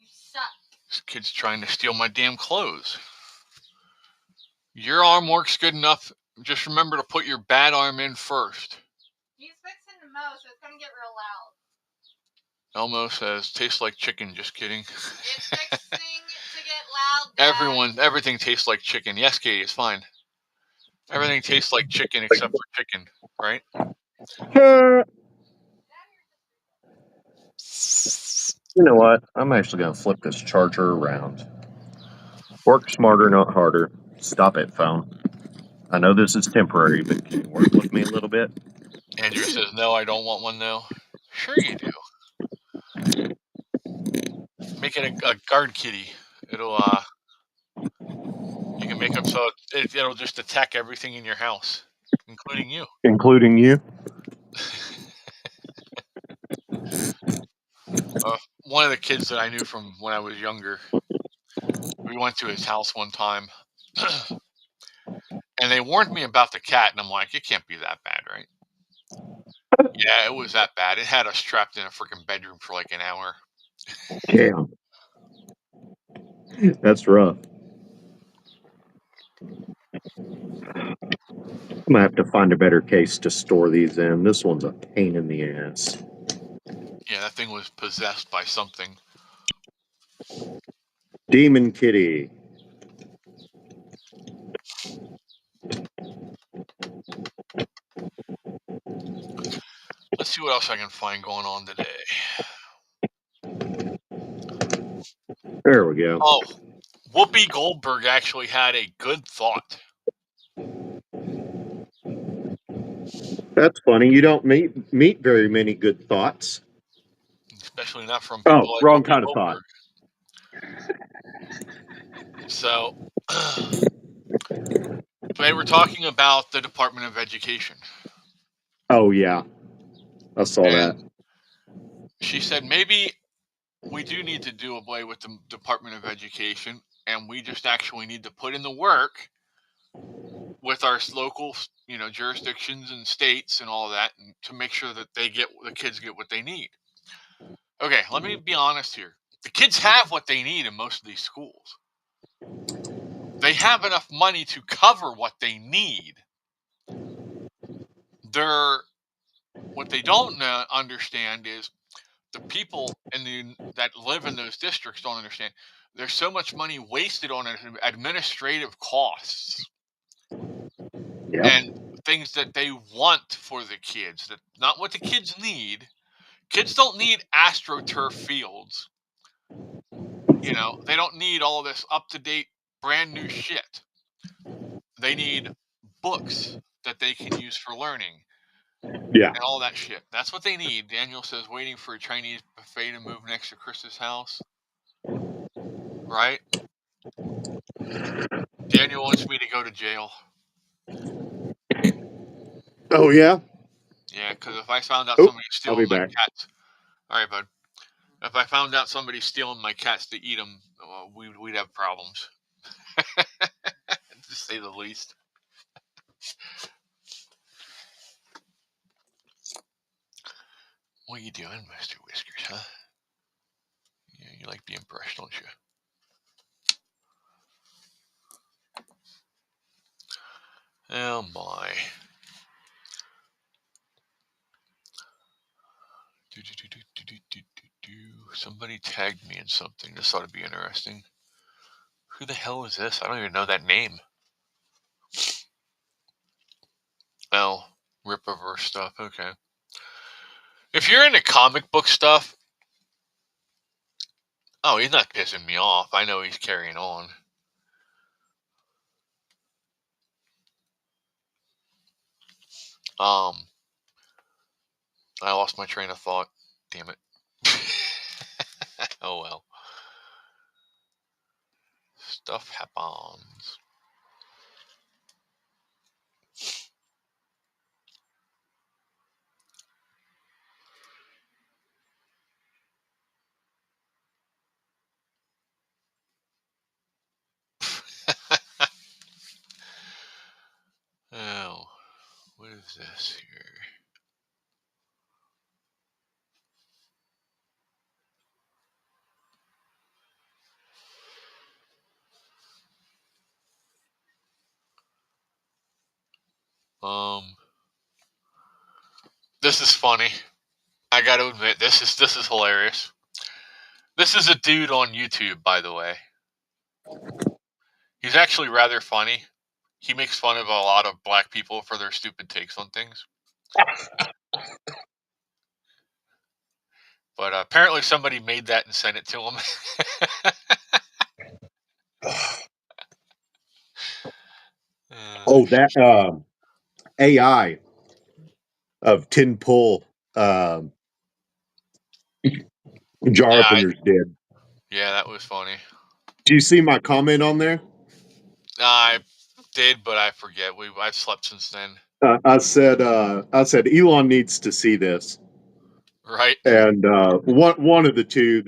suck. This kid's trying to steal my damn clothes. Your arm works good enough. Just remember to put your bad arm in first. He's fixing the mow, so it's gonna get real loud. Elmo says, tastes like chicken. Just kidding. It's fixing to get loud, Dad. Everything tastes like chicken. Yes, Katie, it's fine. Everything tastes like chicken except for chicken, right? You know what? I'm actually going to flip this charger around. Work smarter, not harder. Stop it, phone. I know this is temporary, but can you work with me a little bit? Andrew says, no, I don't want one now. Sure you do. Make it a guard kitty. It'll, you can make them so it'll just attack everything in your house, including you. Including you? One of the kids that I knew from when I was younger, we went to his house one time, and they warned me about the cat, and I'm like, it can't be that bad, right? Yeah, it was that bad. It had us trapped in a freaking bedroom for like an hour. Damn. That's rough. I'm gonna have to find a better case to store these in. This one's a pain in the ass. Yeah, that thing was possessed by something. Demon Kitty. Let's see what else I can find going on today. There we go. Oh, Whoopi Goldberg actually had a good thought. That's funny. You don't meet very many good thoughts. Especially not from people like wrong Whoopi kind of Goldberg. thought. So, they were talking about the Department of Education. Oh, yeah. I saw that. She said maybe we do need to do away with the Department of Education, and we just actually need to put in the work with our local, jurisdictions and states and all that, and to make sure that the kids get what they need. Okay, let me be honest here. The kids have what they need in most of these schools. They have enough money to cover what they need. What they don't understand is the people that live in those districts don't understand. There's so much money wasted on administrative costs and things that they want for the kids, that not what the kids need. Kids don't need AstroTurf fields. They don't need all this up-to-date, brand new shit. They need books that they can use for learning. Yeah. And all that shit. That's what they need. Daniel says waiting for a Chinese buffet to move next to Chris's house. Right? Daniel wants me to go to jail. Oh, yeah? Yeah, because if I found out somebody's stealing my cats. All right, bud. If I found out somebody's stealing my cats to eat them, we'd have problems. To say the least. What are you doing, Mr. Whiskers, huh? Yeah, you like being brushed, don't you? Oh, my. Somebody tagged me in something. This ought to be interesting. Who the hell is this? I don't even know that name. Oh, Rippaverse stuff. Okay. If you're into comic book stuff, oh, he's not pissing me off. I know he's carrying on. I lost my train of thought. Damn it. Oh well. Stuff happens. is this here? This is funny. I got to admit, this is hilarious. This is a dude on YouTube, by the way. He's actually rather funny. He makes fun of a lot of black people for their stupid takes on things. But apparently somebody made that and sent it to him. That AI of tin pull jar openers did. Yeah, that was funny. Do you see my comment on there? I did, but I forget. I've slept since then. I said Elon needs to see this. Right. And one of the two,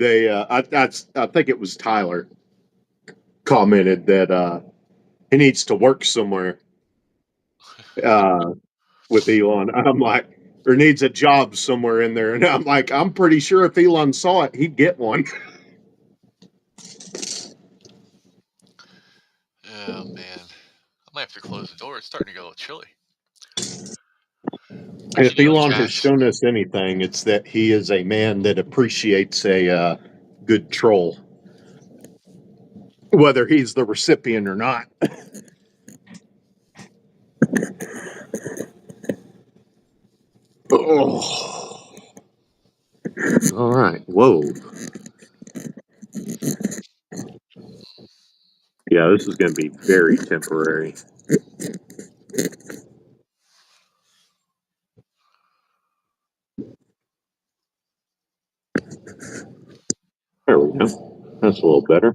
I think it was Tyler, commented that he needs to work somewhere with Elon. I'm like, or needs a job somewhere in there. And I'm like, I'm pretty sure if Elon saw it, he'd get one. Oh, man. I might have to close the door. It's starting to get a little chilly. If Elon has shown us anything, it's that he is a man that appreciates a good troll, whether he's the recipient or not. Oh. All right. Whoa. Yeah, this is going to be very temporary. There we go. That's a little better.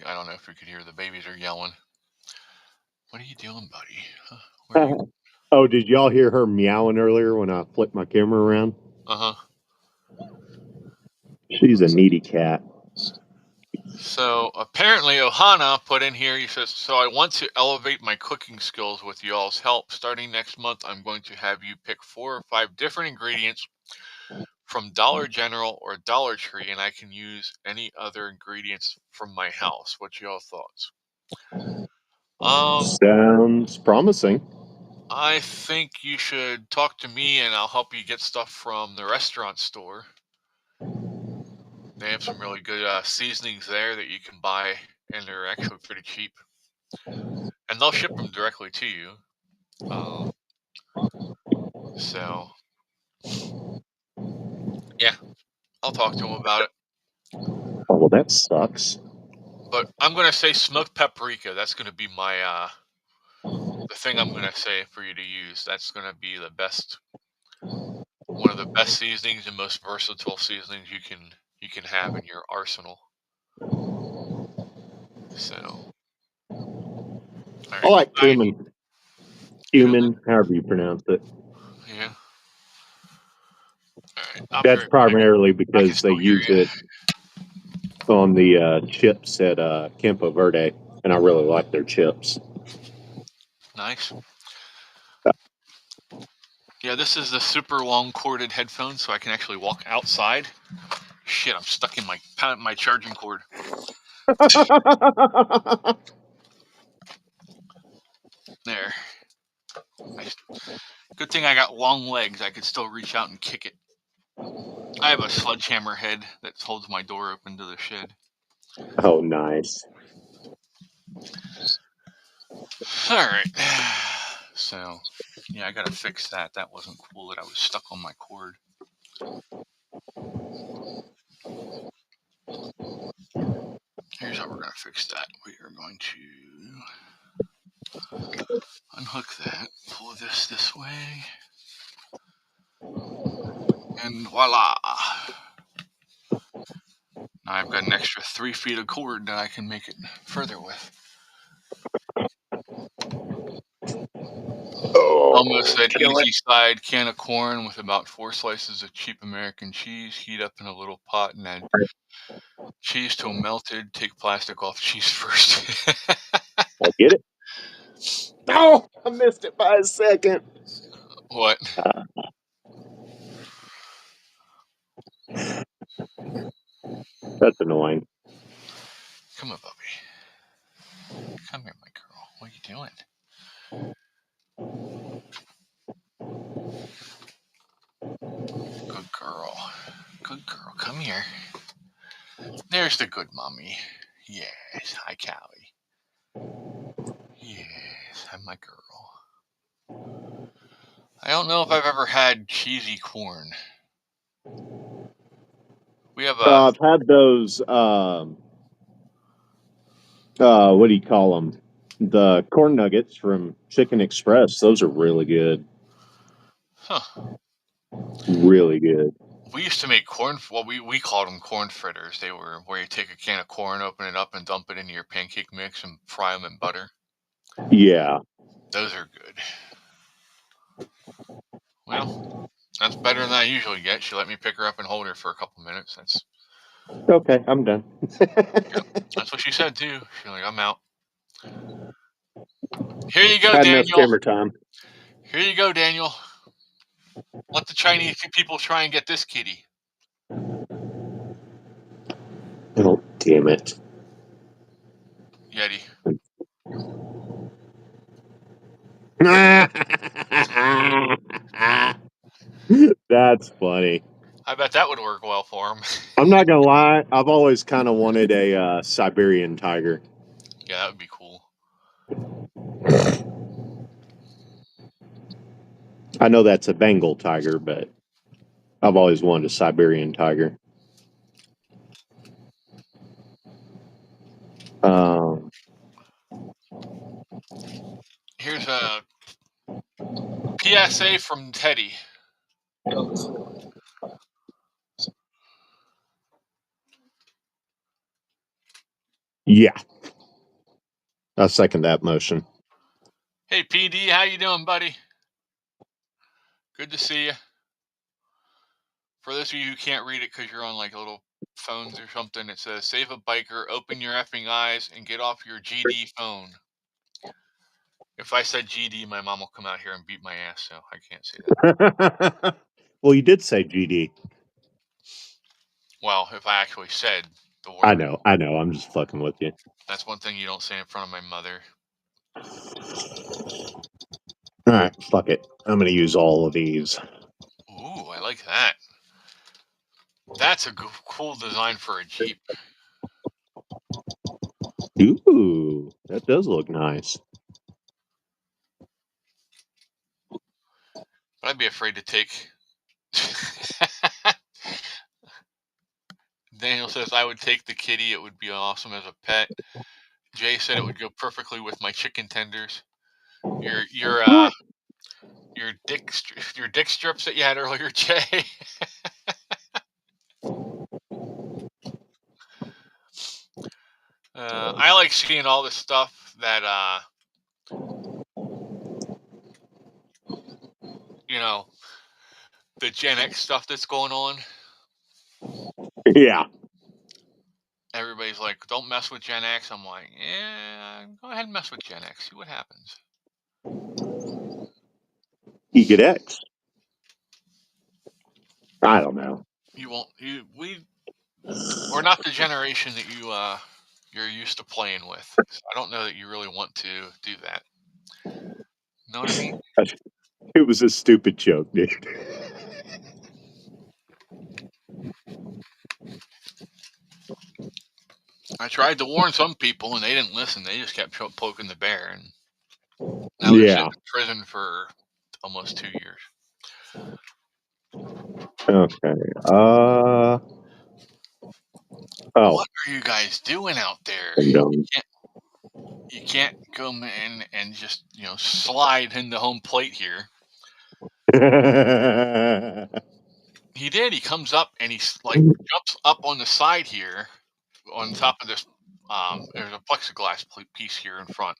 I don't know if you could hear the babies are yelling. What are you doing, buddy? Huh? Where are you? Oh, did y'all hear her meowing earlier when I flipped my camera around? Uh-huh. She's a needy cat. So apparently Ohana put in here, he says, so I want to elevate my cooking skills with y'all's help. Starting next month, I'm going to have you pick 4 or 5 different ingredients from Dollar General or Dollar Tree, and I can use any other ingredients from my house. What's y'all thoughts? Sounds promising. I think you should talk to me and I'll help you get stuff from the restaurant store. They have some really good seasonings there that you can buy, and they're actually pretty cheap. And they'll ship them directly to you. So, yeah, I'll talk to them about it. Oh, well, that sucks. But I'm going to say smoked paprika. That's going to be my, the thing I'm going to say for you to use. That's going to be the best, one of the best seasonings and most versatile seasonings you can have in your arsenal. So, I like cumin. Cumin, however you pronounce it. Yeah. All right, that's primarily because they use it on the chips at Campo Verde, and I really like their chips. Nice. Yeah, this is the super long corded headphone, so I can actually walk outside. Shit, I'm stuck in my charging cord. There. Good thing I got long legs. I could still reach out and kick it. I have a sledgehammer head that holds my door open to the shed. Oh, nice. All right. So, yeah, I gotta fix that. That wasn't cool that I was stuck on my cord. Here's how we're gonna fix that. We are going to unhook that, pull this way, and voila! Now I've got an extra 3 feet of cord that I can make it further with. Oh, Mama said easy side can of corn with about 4 slices of cheap American cheese. Heat up in a little pot and add cheese till melted. Take plastic off cheese first. I get it. Oh, I missed it by a second. What? That's annoying. Come here, Bubby. Come here, my girl. What are you doing? Good girl. Good girl. Come here. There's the good mommy. Yes. Hi, Callie. Yes. Hi, my girl. I don't know if I've ever had cheesy corn. We have a. I've had those. What do you call them? The corn nuggets from Chicken Express. Those are really good. Huh. Really good. We used to make corn. Well, we called them corn fritters. They were where you take a can of corn, open it up, and dump it into your pancake mix and fry them in butter. Yeah. Those are good. Well, that's better than I usually get. She let me pick her up and hold her for a couple minutes. That's Okay, I'm done. that's what she said too. She's like, I'm out. Here you go, Had enough Daniel. camera time. Here you go, Daniel. Let the Chinese people try and get this kitty. Oh, damn it. Yeti. That's funny. I bet that would work well for him. I'm not gonna lie. I've always kind of wanted a Siberian tiger. Yeah, that would be cool. I know that's a Bengal tiger, but I've always wanted a Siberian tiger. Here's a PSA from Teddy. Yeah. I second that motion. Hey, PD, how you doing, buddy? Good to see you. For those of you who can't read it because you're on like little phones or something, it says, save a biker, open your effing eyes, and get off your GD phone. If I said GD, my mom will come out here and beat my ass, so I can't say that. Well, you did say GD. Well, if I actually said the word. I know. I'm just fucking with you. That's one thing you don't say in front of my mother. All right, fuck it. I'm going to use all of these. Ooh, I like that. That's a cool design for a Jeep. Ooh, that does look nice. But I'd be afraid to take. Daniel says I would take the kitty. It would be awesome as a pet. Jay said it would go perfectly with my chicken tenders. Your dick strips that you had earlier, Jay. I like seeing all this stuff that the Gen X stuff that's going on. Yeah. Everybody's like, don't mess with Gen X. I'm like, yeah, go ahead and mess with Gen X. See what happens. You get X. I don't know. You won't. We're not the generation that you're used to playing with. So I don't know that you really want to do that. Know what I mean? It was a stupid joke, dude. I tried to warn some people, and they didn't listen. They just kept poking the bear, and now they're sitting in prison for almost 2 years. Okay. What are you guys doing out there? You can't come in and just slide into home plate here. He did. He comes up and he jumps up on the side here, on top of this. There's a plexiglass piece here in front.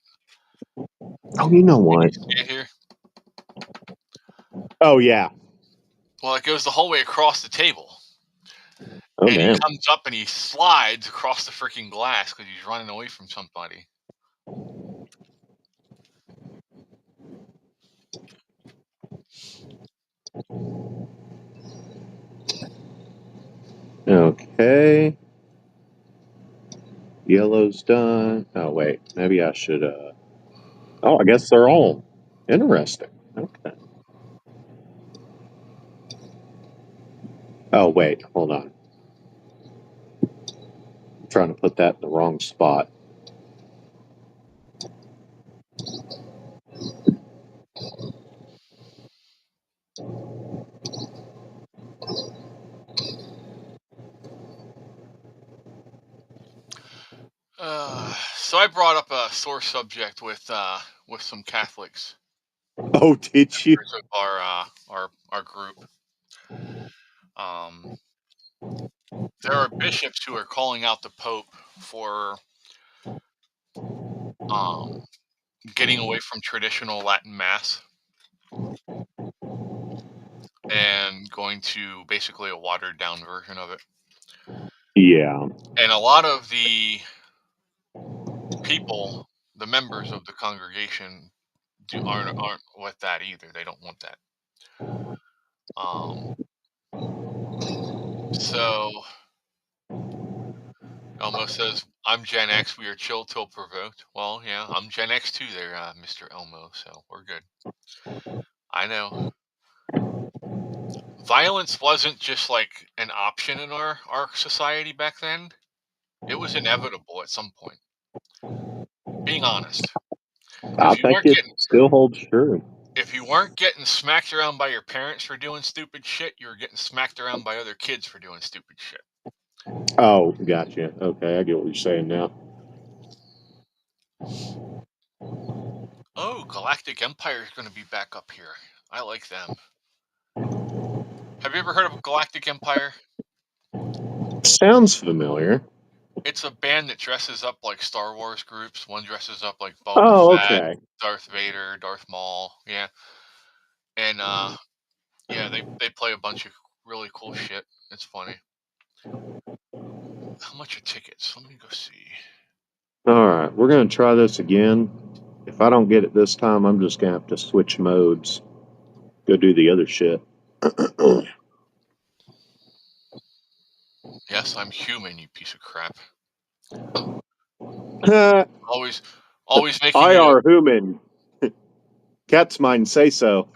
Oh, you know what? See it here? Oh, yeah. Well, it goes the whole way across the table. Oh, and damn. he comes up and he slides across the freaking glass because he's running away from somebody. Okay. Yellow's done. Oh, wait. Maybe I should, Oh, I guess they're all interesting. Okay. Oh, wait. Hold on. I'm trying to put that in the wrong spot. So I brought up a sore subject with some Catholics. Oh, did you? Members of our group. There are bishops who are calling out the Pope for getting away from traditional Latin Mass and going to basically a watered down version of it. Yeah. And a lot of the people, the members of the congregation, aren't with that either. They don't want that. So Elmo says, "I'm Gen X. We are chill till provoked." Well, yeah, I'm Gen X too, there, Mr. Elmo. So we're good. I know. Violence wasn't just like an option in our society back then. It was inevitable at some point. Being honest, I think it still holds true. if you weren't getting smacked around by your parents for doing stupid shit, you were getting smacked around by other kids for doing stupid shit. Oh, gotcha. Okay, I get what you're saying now. Oh, Galactic Empire is going to be back up here. I like them. Have you ever heard of Galactic Empire? Sounds familiar. It's a band that dresses up like Star Wars groups. One dresses up like Boba Oh, Fett, okay. Darth Vader, Darth Maul. Yeah. And yeah, they play a bunch of really cool shit. It's funny. How much are tickets? Let me go see. All right, we're going to try this again. If I don't get it this time, I'm just going to have to switch modes. Go do the other shit. Yes, I'm human, you piece of crap. Always making I you are human. Cats mine say so.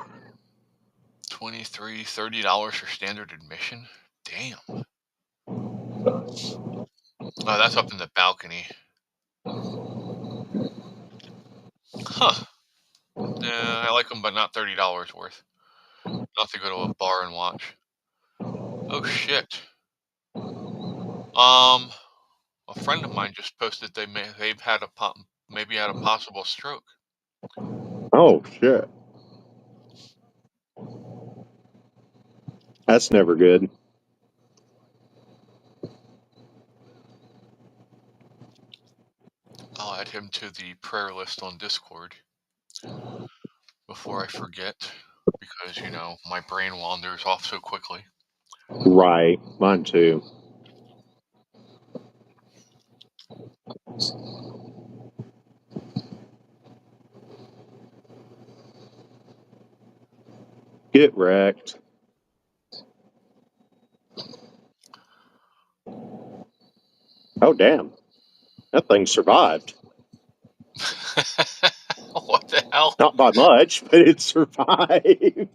$23, $30 for standard admission. Damn. Oh, that's up in the balcony. Huh. Yeah, I like them, but not $30 worth. Not to go to a bar and watch. Oh shit. A friend of mine just posted they've had maybe had a possible stroke. Oh shit. That's never good. I'll add him to the prayer list on Discord before I forget, because my brain wanders off so quickly. Right, mine too. Get wrecked. Oh damn. That thing survived. What the hell? Not by much, but it survived.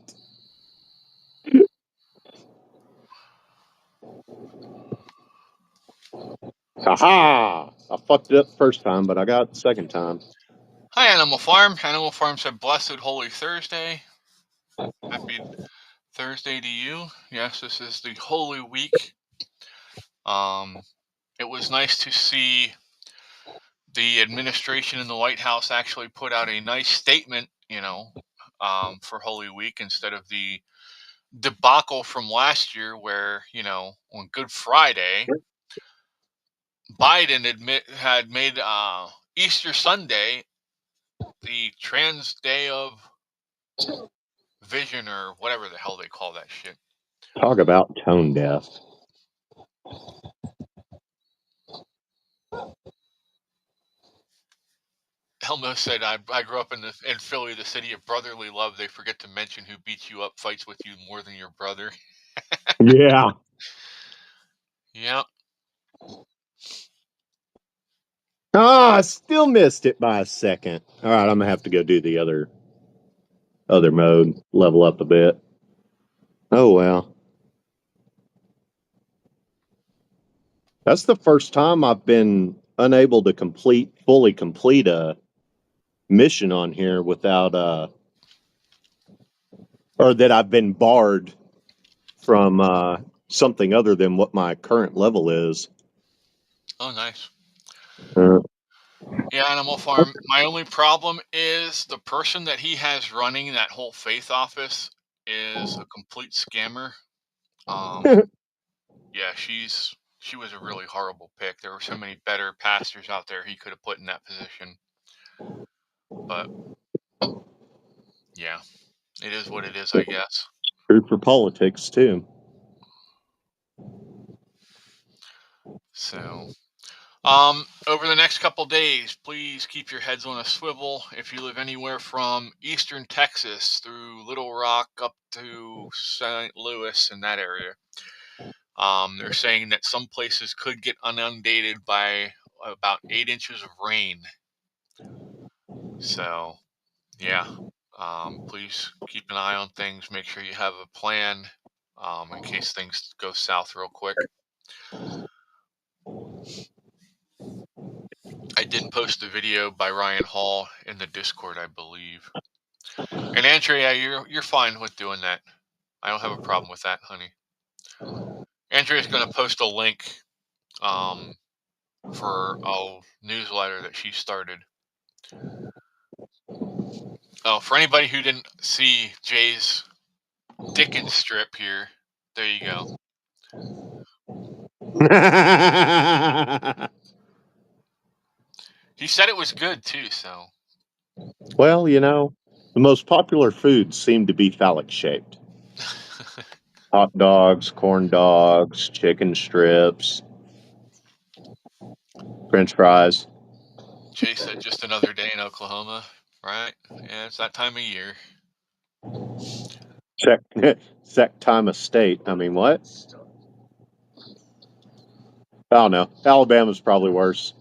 Haha! I fucked it up the first time, but I got it the second time. Hi, Animal Farm. Animal Farm said, "Blessed Holy Thursday." Happy Thursday to you. Yes, this is the Holy Week. It was nice to see the administration in the White House actually put out a nice statement, for Holy Week instead of the debacle from last year where, on Good Friday, Biden had made Easter Sunday the trans day of vision or whatever the hell they call that shit. Talk about tone deaf. Elmo said, I grew up in Philly, the city of brotherly love. They forget to mention who beats you up, fights with you more than your brother. Yeah. Yep. Oh, I still missed it by a second. All right, I'm gonna have to go do the other mode, level up a bit. Oh well. That's the first time I've been unable to fully complete a mission on here without or that I've been barred from something other than what my current level is. Oh, nice. Uh, Yeah, Animal Farm. My only problem is the person that he has running that whole faith office is a complete scammer. Yeah, she was a really horrible pick. There were so many better pastors out there he could have put in that position. But yeah, it is what it is, I guess. True for politics too. So, over the next couple days, please keep your heads on a swivel. If you live anywhere from eastern Texas through Little Rock up to St. Louis and that area, they're saying that some places could get inundated by about 8 inches of rain. So, yeah, please keep an eye on things. Make sure you have a plan in case things go south real quick. I did post a video by Ryan Hall in the Discord, I believe. And Andrea, you're fine with doing that. I don't have a problem with that, honey. Andrea's going to post a link for a newsletter that she started. Oh, for anybody who didn't see Jay's Dickens strip here, there you go. He said it was good too, so. Well, the most popular foods seem to be phallic shaped. Hot dogs, corn dogs, chicken strips, French fries. Jay said just another day in Oklahoma, right? Yeah, it's that time of year. Check time of state. I mean, what? I don't know. Alabama's probably worse.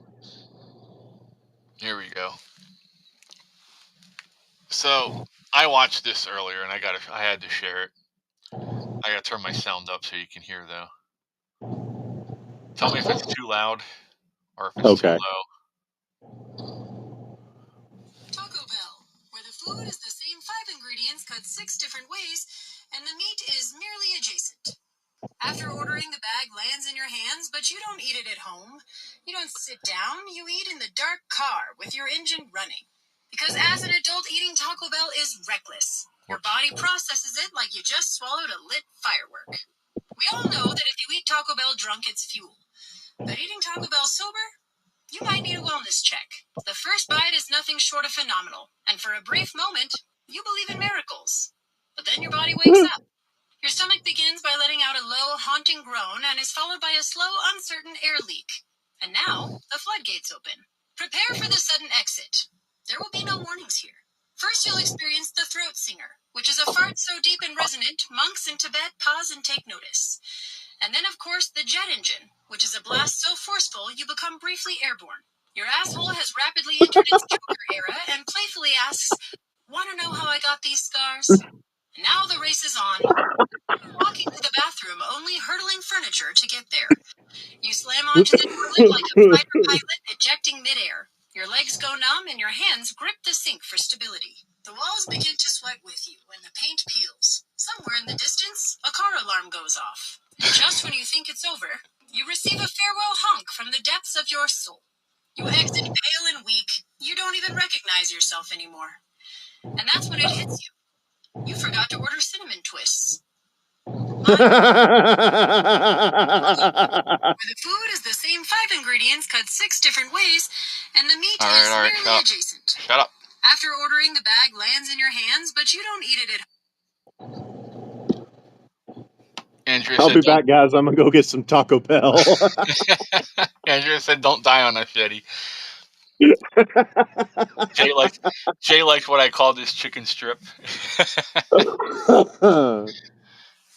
Here we go. So I watched this earlier, and I had to share it. I gotta turn my sound up so you can hear though. Tell me if it's too loud or if it's too low. Taco Bell, where the food is the same 5 ingredients cut 6 different ways, and the meat is merely adjacent. After ordering, the bag lands in your hands, but you don't eat it at home. You don't sit down, you eat in the dark car with your engine running. Because as an adult, eating Taco Bell is reckless. Your body processes it like you just swallowed a lit firework. We all know that if you eat Taco Bell drunk, it's fuel. But eating Taco Bell sober? You might need a wellness check. The first bite is nothing short of phenomenal, and for a brief moment, you believe in miracles. But then your body wakes up. Your stomach begins by letting out a low, haunting groan and is followed by a slow, uncertain air leak. And now, the floodgates open. Prepare for the sudden exit. There will be no warnings here. First, you'll experience the throat singer, which is a fart so deep and resonant, monks in Tibet pause and take notice. And then, of course, the jet engine, which is a blast so forceful you become briefly airborne. Your asshole has rapidly entered its Joker era and playfully asks, "Want to know how I got these scars?" And now the race is on. You're walking to the bathroom, only hurdling furniture to get there. You slam onto the toilet like a fighter pilot ejecting midair. Your legs go numb and your hands grip the sink for stability. The walls begin to sweat with you when the paint peels. Somewhere in the distance, a car alarm goes off. And just when you think it's over, you receive a farewell honk from the depths of your soul. You exit pale and weak. You don't even recognize yourself anymore. And that's when it hits you. You forgot to order cinnamon twists. Where the food is the same 5 ingredients cut 6 different ways, and the meat is merely adjacent. Shut up. After ordering, the bag lands in your hands, but you don't eat it at home. Andrea I'll said, be "Don't." back, guys. I'm gonna go get some Taco Bell. Andrea said, "Don't die on us, Yeti." Jay liked what I called his chicken strip.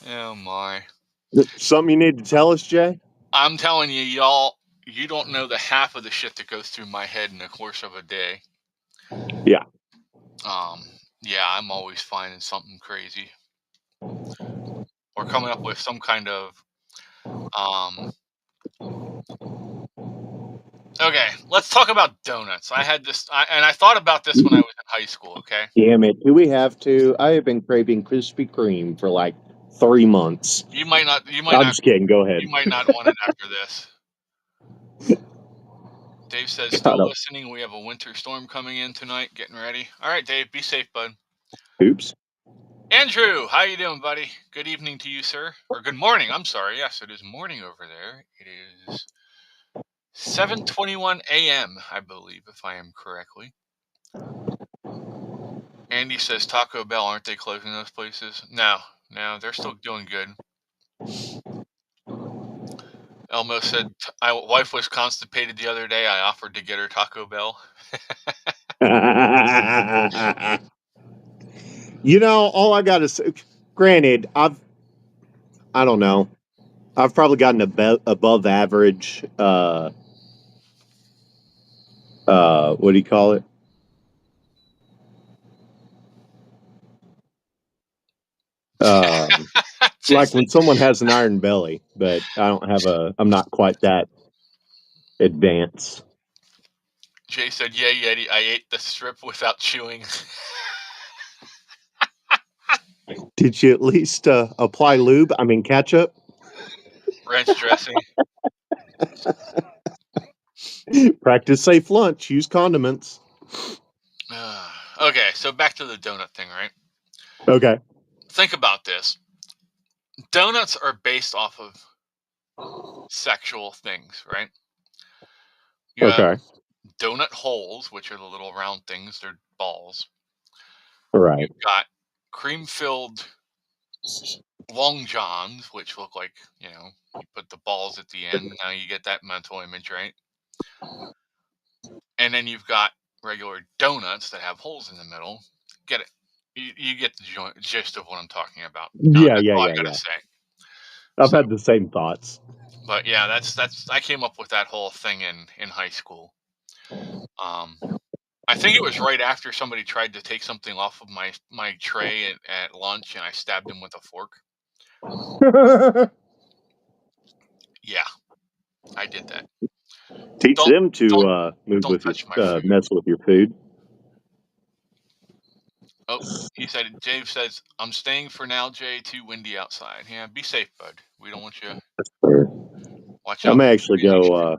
Oh my! Something you need to tell us, Jay? I'm telling you, y'all, you don't know the half of the shit that goes through my head in the course of a day. Yeah. Yeah, I'm always finding something crazy or coming up with some kind of Okay, let's talk about donuts. I had this, and I thought about this when I was in high school. Okay, Damn it. Do we have to? I have been craving Krispy Kreme for like 3 months. you might not. You might I'm not. just kidding. Go ahead. You might not want it after this. Dave says, God, still listening. We have a winter storm coming in tonight. Getting ready. All right, Dave. Be safe, bud. oops. Andrew, how you doing, buddy? Good evening to you, sir. Or good morning. I'm sorry. Yes, it is morning over there. It is 7:21 a.m., I believe, if I am correctly. Andy says Taco Bell, aren't they closing those places? No, they're still doing good. Elmo said, my wife was constipated the other day. I offered to get her Taco Bell. You know, all I got to say, granted, I don't know. I've probably gotten above average, what do you call it? Like when someone has an iron belly, but I'm not quite that advanced. Jay said, yeah, Yeti, I ate the strip without chewing. Did you at least apply lube? I mean, ketchup? Ranch dressing. Practice safe lunch. Use condiments. Okay, so back to the donut thing, right? Okay. Think about this. Donuts are based off of sexual things, right? You have donut holes, which are the little round things. They're balls. Right. You've got cream-filled long johns, which look like, you put the balls at the end. Now you get that mental image, right? And then you've got regular donuts that have holes in the middle. Get it? You get the gist of what I'm talking about. Yeah. That's all I gotta say. I've had the same thoughts. But yeah, that's I came up with that whole thing in high school. I think it was right after somebody tried to take something off of my tray at lunch, and I stabbed him with a fork. Yeah, I did that. Teach them to move with your mess with your food. Oh, he said, Dave says, I'm staying for now, Jay. Too windy outside. Yeah, be safe, bud. We don't want you. Watch out. I may actually go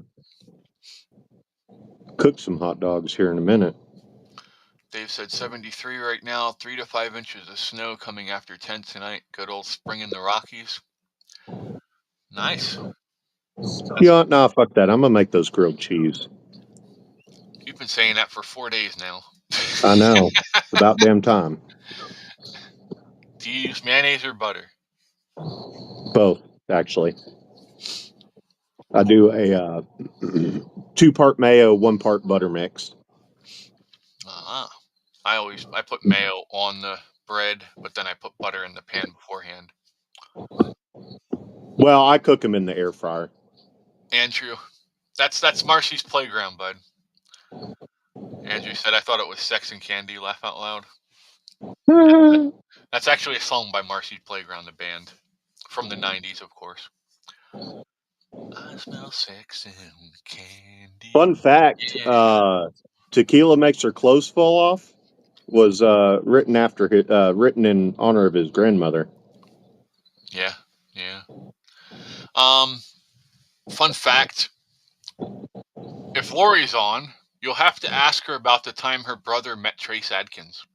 cook some hot dogs here in a minute. Dave said 73 right now, 3 to 5 inches of snow coming after 10 tonight. Good old spring in the Rockies. Nice. Yeah, no, fuck that. I'm gonna make those grilled cheese. You've been saying that for 4 days now. I know. It's about damn time. Do you use mayonnaise or butter? Both, actually. I do a 2-part mayo, 1-part butter mix. I put mayo on the bread, but then I put butter in the pan beforehand. Well, I cook them in the air fryer. Andrew, that's Marcy's playground, bud. Andrew said, I thought it was Sex and Candy, laugh out loud. That's actually a song by Marcy's Playground, the band. From the 90s, of course. I smell sex and candy. Fun fact, Tequila Makes Her Clothes Fall Off was written in honor of his grandmother. Yeah. Fun fact, if Lori's on, you'll have to ask her about the time her brother met Trace Adkins.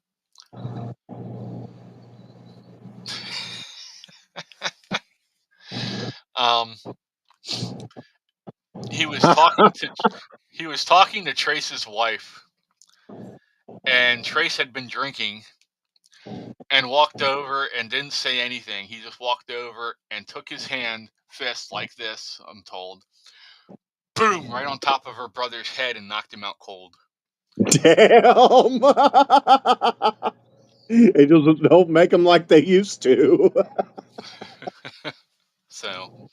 He was talking to Trace's wife, and Trace had been drinking, and walked over and didn't say anything. He just walked over and took his fist like this, I'm told. Boom, right on top of her brother's head and knocked him out cold. Damn. It don't make them like they used to. So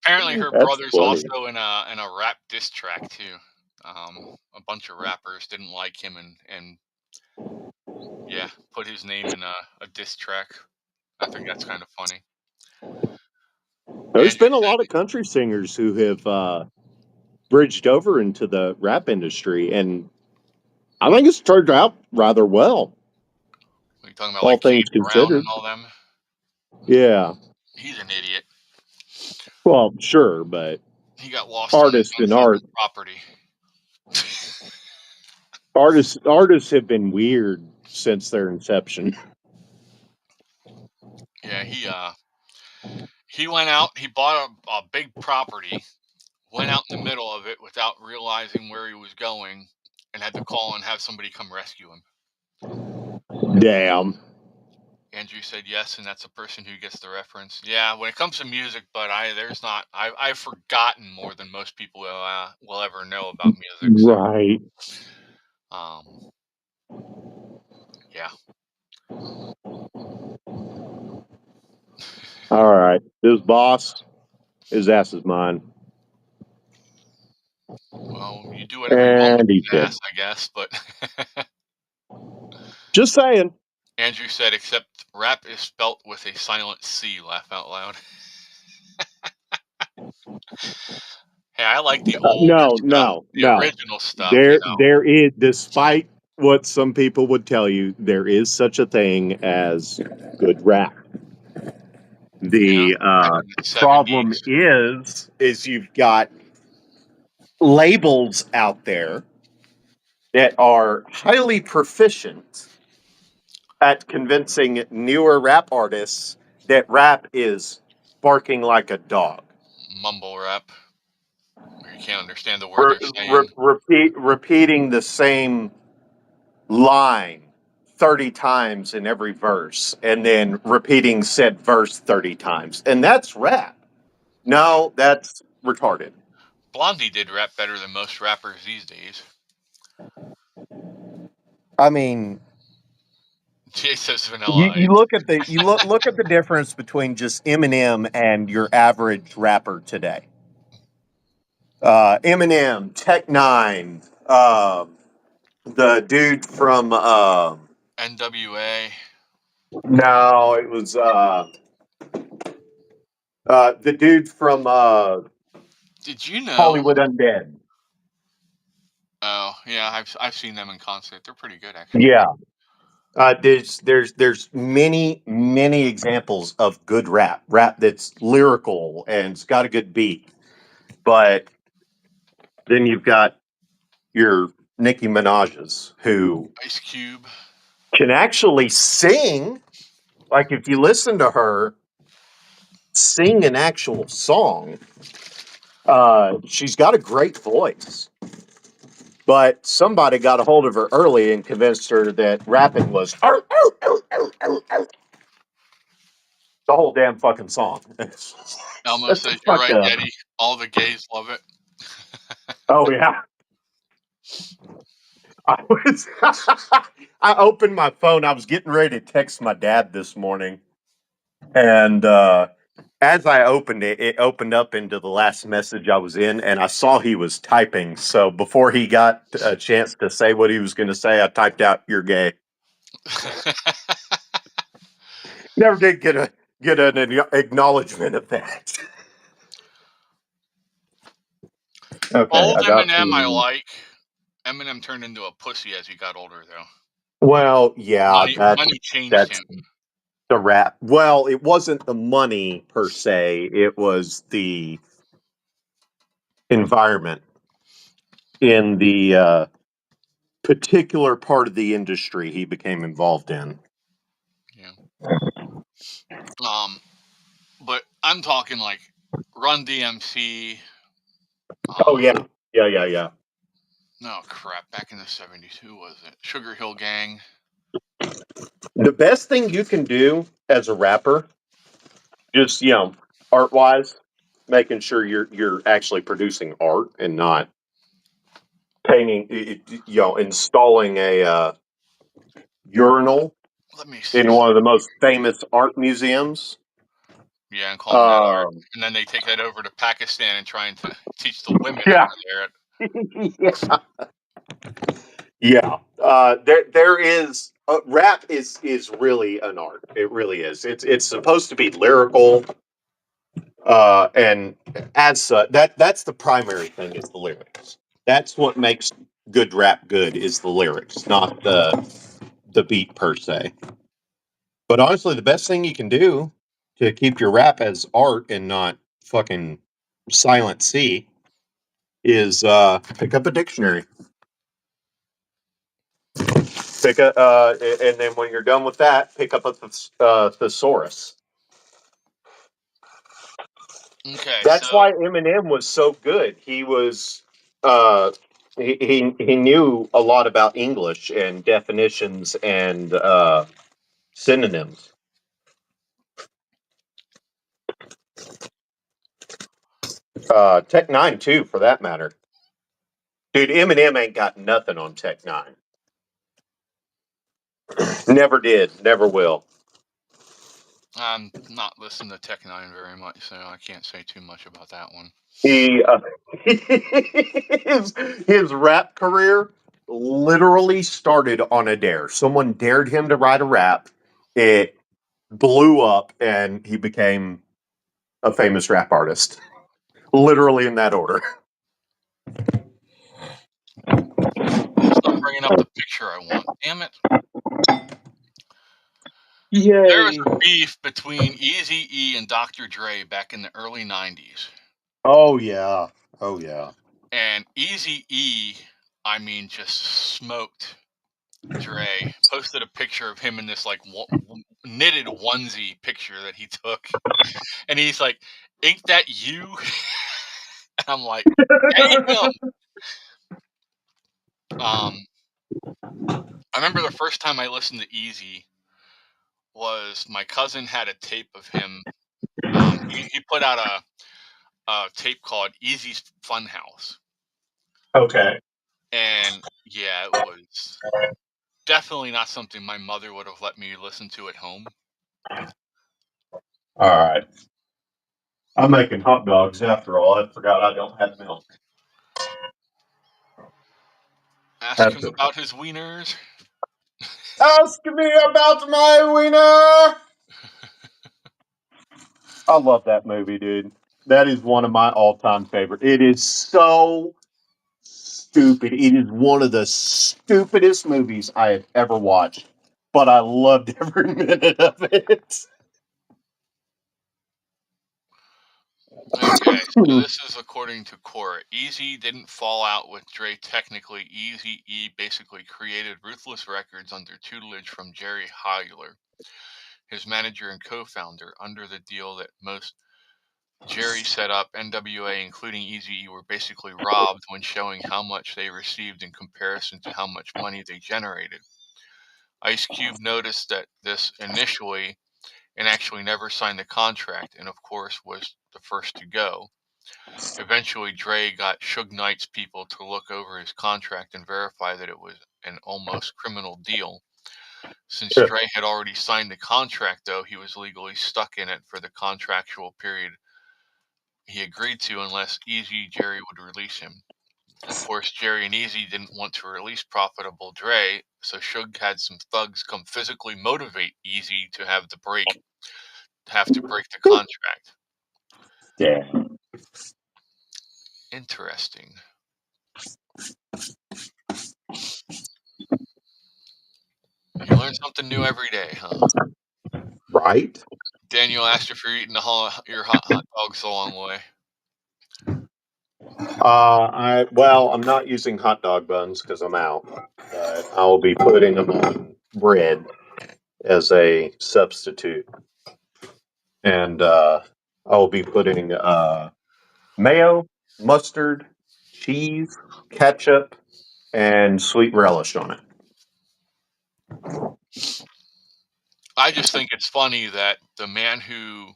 apparently her That's brother's funny. also in a rap diss track too. A bunch of rappers didn't like him and yeah, put his name in a diss track. I think that's kind of funny. There's Andrew been a said, lot of country singers who have bridged over into the rap industry, and I think it's turned out rather well, we talking about all like James things Brown considered. and all them. Yeah. He's an idiot. Well, sure, but He got lost on artists and unsettled art property. artists have been weird since their inception. Yeah, he went out. He bought a big property, went out in the middle of it without realizing where he was going, and had to call and have somebody come rescue him. Damn. Andrew said yes, and that's a person who gets the reference. Yeah, when it comes to music, but I've forgotten more than most people will ever know about music. So, Right. yeah. All right. This boss, his ass is mine. Well, you do whatever you want with And he's his dead. ass, I guess. But Just saying. Andrew said, except rap is spelt with a silent C. Laugh out loud. Hey, I like the older stuff, the No. original stuff. There is, despite what some people would tell you, there is such a thing as good rap. The Back in the problem 70s. is you've got labels out there that are highly proficient at convincing newer rap artists that rap is barking like a dog. Mumble rap, where you can't understand the word they're saying. Repeating the same line 30 times in every verse and then repeating said verse 30 times. And that's rap. No, that's retarded. Blondie did rap better than most rappers these days. I mean, Jay says Vanilla you Ice. look at look at the difference between just Eminem and your average rapper today. Eminem, Tech Nine, the dude from NWA. no, it was the dude from Did you know? Hollywood Undead. Oh, yeah, I've seen them in concert. They're pretty good, actually. Yeah. There's many examples of good rap that's lyrical and it's got a good beat, but then you've got your Nicki Minaj's who Ice Cube. can actually sing. Like if you listen to her sing an actual song, she's got a great voice. But somebody got a hold of her early and convinced her that rapping was the whole damn fucking song. Elmo That's a says, "You're fuck right, up. Eddie. All the gays love it." Oh yeah. I opened my phone. I was getting ready to text my dad this morning. And as I opened it, it opened up into the last message I was in, and I saw he was typing. So before he got a chance to say what he was going to say, I typed out, "You're gay." Never did get an acknowledgement of that. Okay, Old I got Eminem, I the. like. Eminem turned into a pussy as he got older, though. Well, yeah, Money changed that's him. the rap. Well, it wasn't the money per se; it was the environment in the particular part of the industry he became involved in. Yeah. But I'm talking like Run DMC. Oh yeah, yeah. No crap. Back in the '70s, who was it? Sugar Hill Gang. The best thing you can do as a rapper, just art wise, making sure you're actually producing art and not painting, installing a urinal Let me see in one of the something. most famous art museums. Yeah, and calling that art. Um, And then they take that over to Pakistan and trying to teach the women yeah, over yeah, yeah. There is rap is really an art. It really is. It's supposed to be lyrical, and as such, that's the primary thing is the lyrics. That's what makes good rap good is the lyrics, not the beat per se. But honestly, the best thing you can do to keep your rap as art and not fucking silent C is pick up a dictionary. And then when you're done with that, pick up a thesaurus. it. Okay, That's so why Eminem was so good. He was he knew a lot about English and definitions and synonyms. Tech Nine too, for that matter. Dude, Eminem ain't got nothing on Tech Nine. Never did, never will. I'm not listening to Tech Nine very much, so I can't say too much about that one. He his rap career literally started on a dare. Someone dared him to write a rap. It blew up, and he became a famous rap artist. Literally in that order. It's not bringing up the picture I want. Damn it. There was Yay. a beef between Eazy-E and Dr. Dre back in the early 90s. Oh yeah. Oh yeah. And Eazy-E, I mean, just smoked Dre. Posted a picture of him in this like knitted onesie picture that he took. And he's like, "Ain't that you?" And I'm like, "Damn." I remember the first time I listened to Eazy was my cousin had a tape of him. He put out a tape called Easy's Funhouse. Okay. And yeah, it was definitely not something my mother would have let me listen to at home. All right. I'm making hot dogs after all. I forgot I don't have milk. Ask That's him it. about his wieners. Ask me about my wiener. I love that movie, dude. That is one of my all-time favorite. It is so stupid. It is one of the stupidest movies I have ever watched, but I loved every minute of it. Okay, so this is according to Cora. Eazy didn't fall out with Dre technically. Eazy-E basically created Ruthless Records under tutelage from Jerry Heiler, his manager and co-founder, under the deal that most Jerry set up. NWA, including Eazy-E, were basically robbed when showing how much they received in comparison to how much money they generated. Ice Cube noticed that this initially and actually never signed the contract, and of course was the first to go. Eventually, Dre got Suge Knight's people to look over his contract and verify that it was an almost criminal deal. Since Dre had already signed the contract, though, he was legally stuck in it for the contractual period he agreed to unless Jerry would release him. Of course, Jerry and Eazy didn't want to release profitable Dre, so Suge had some thugs come physically motivate Eazy to have to break the contract. Yeah. Interesting. You learn something new every day, huh? Right? Daniel asked if you're eating your hot dogs the long way. I'm not using hot dog buns because I'm out, but I'll be putting them on bread as a substitute, and I'll be putting mayo, mustard, cheese, ketchup, and sweet relish on it. I just think it's funny that the man who,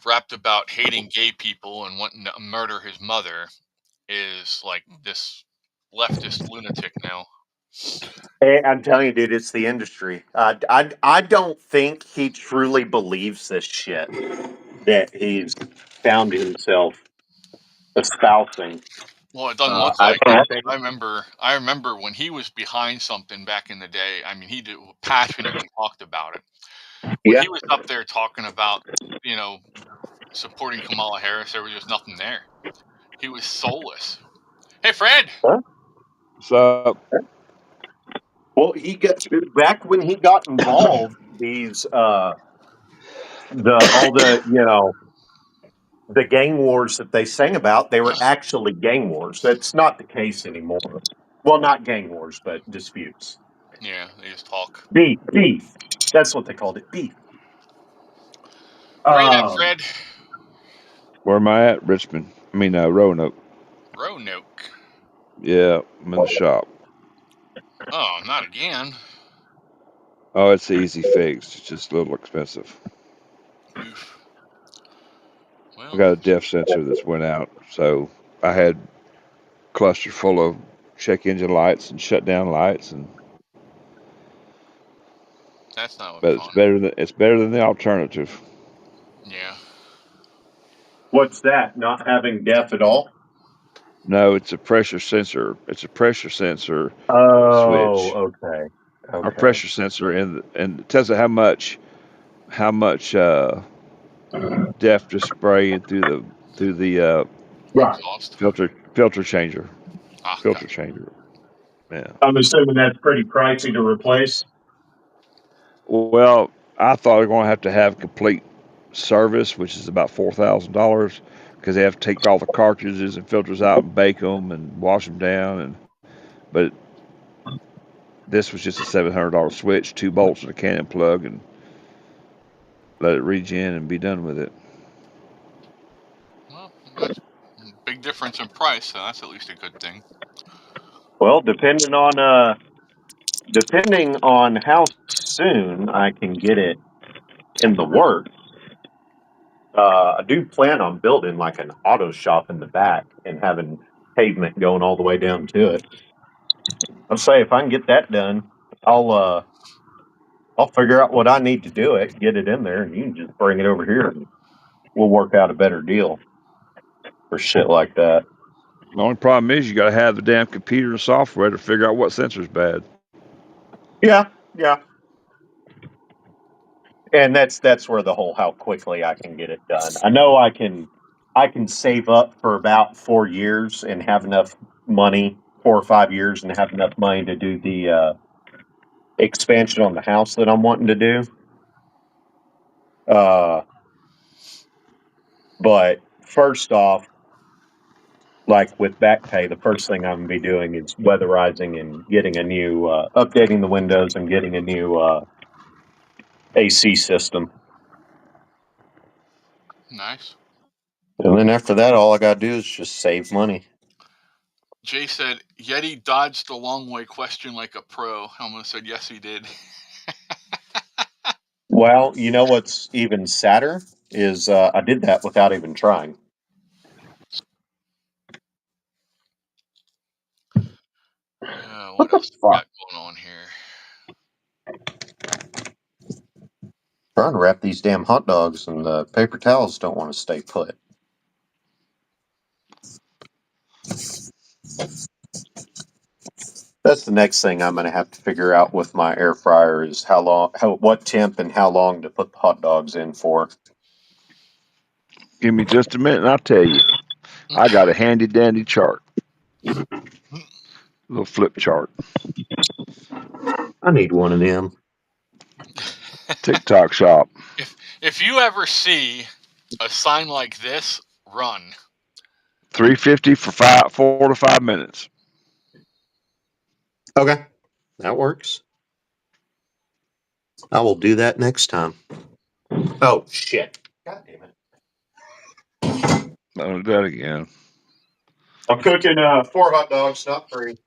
rapped about hating gay people and wanting to murder his mother is like this leftist lunatic now. Hey, I'm telling you, dude, it's the industry. I don't think he truly believes this shit that he's found himself espousing. Well, it doesn't look I like it. think, I remember when he was behind something back in the day. I mean, he passionately talked about it. When yeah. he was up there talking about, you know, supporting Kamala Harris, there was just nothing there. He was soulless. Hey, Fred. Huh? So Well, he got back when he got involved. These the gang wars that they sang about, they were actually gang wars. That's not the case anymore. Well, not gang wars, but disputes. Yeah, they just talk. Beef. That's what they called it. Beef. Where you at, Um, Fred? where am I at? Richmond. I mean, Roanoke. Roanoke. Yeah, I'm in the shop. Oh, not again. Oh, it's an easy fix. It's just a little expensive. Oof. I Well, got a depth sensor that's went out, so I had cluster full of check engine lights and shutdown lights, and that's not but fun. it's better than the alternative. Yeah. what's that? Not having def at all? No, it's a pressure sensor. It's a pressure sensor switch. Oh, okay. Our Okay. pressure sensor and it tells it how much depth to spray in through the Right. Exhaust. filter changer. Ah, Filter gotcha. changer. Yeah. I'm assuming that's pretty pricey to replace. Well, I thought we were going to have complete service, which is about $4,000, because they have to take all the cartridges and filters out and bake them and wash them down. But this was just a $700 switch, 2 bolts and a Canon plug, and let it regen and be done with it. Well, that's a big difference in price, so that's at least a good thing. Well, depending on how soon I can get it in the works, I do plan on building like an auto shop in the back and having pavement going all the way down to it. I'll say if I can get that done, I'll figure out what I need to do it, get it in there, and you can just bring it over here and we'll work out a better deal for shit like that. The only problem is you got to have the damn computer and software to figure out what sensor's bad. Yeah, yeah. And that's where the whole how quickly I can get it done. I know I can save up for about 4 years and have enough money, 4 or 5 years, and have enough money to do the expansion on the house that I'm wanting to do. Uh, but first off, like with back pay, the first thing I'm gonna be doing is weatherizing and getting a new, updating the windows and getting a new AC system. Nice. And then after that, all I gotta do is just save money. Jay said, Yeti dodged the long way question like a pro. Helmut said, yes, he did. Well, you know what's even sadder is I did that without even trying. What What the else we fuck? got going on here? Trying to wrap these damn hot dogs and the paper towels don't want to stay put. That's the next thing I'm going to have to figure out with my air fryer is what temp and how long to put the hot dogs in for. Give me just a minute and I'll tell you. I got a handy dandy chart, little flip chart. I need one of them. TikTok shop. If you ever see a sign like this, run. $3.50 for 4 to 5 minutes. Okay, that works. I will do that next time. Oh shit! God damn it! I'll do that again. I'm cooking 4 hot dogs, not 3.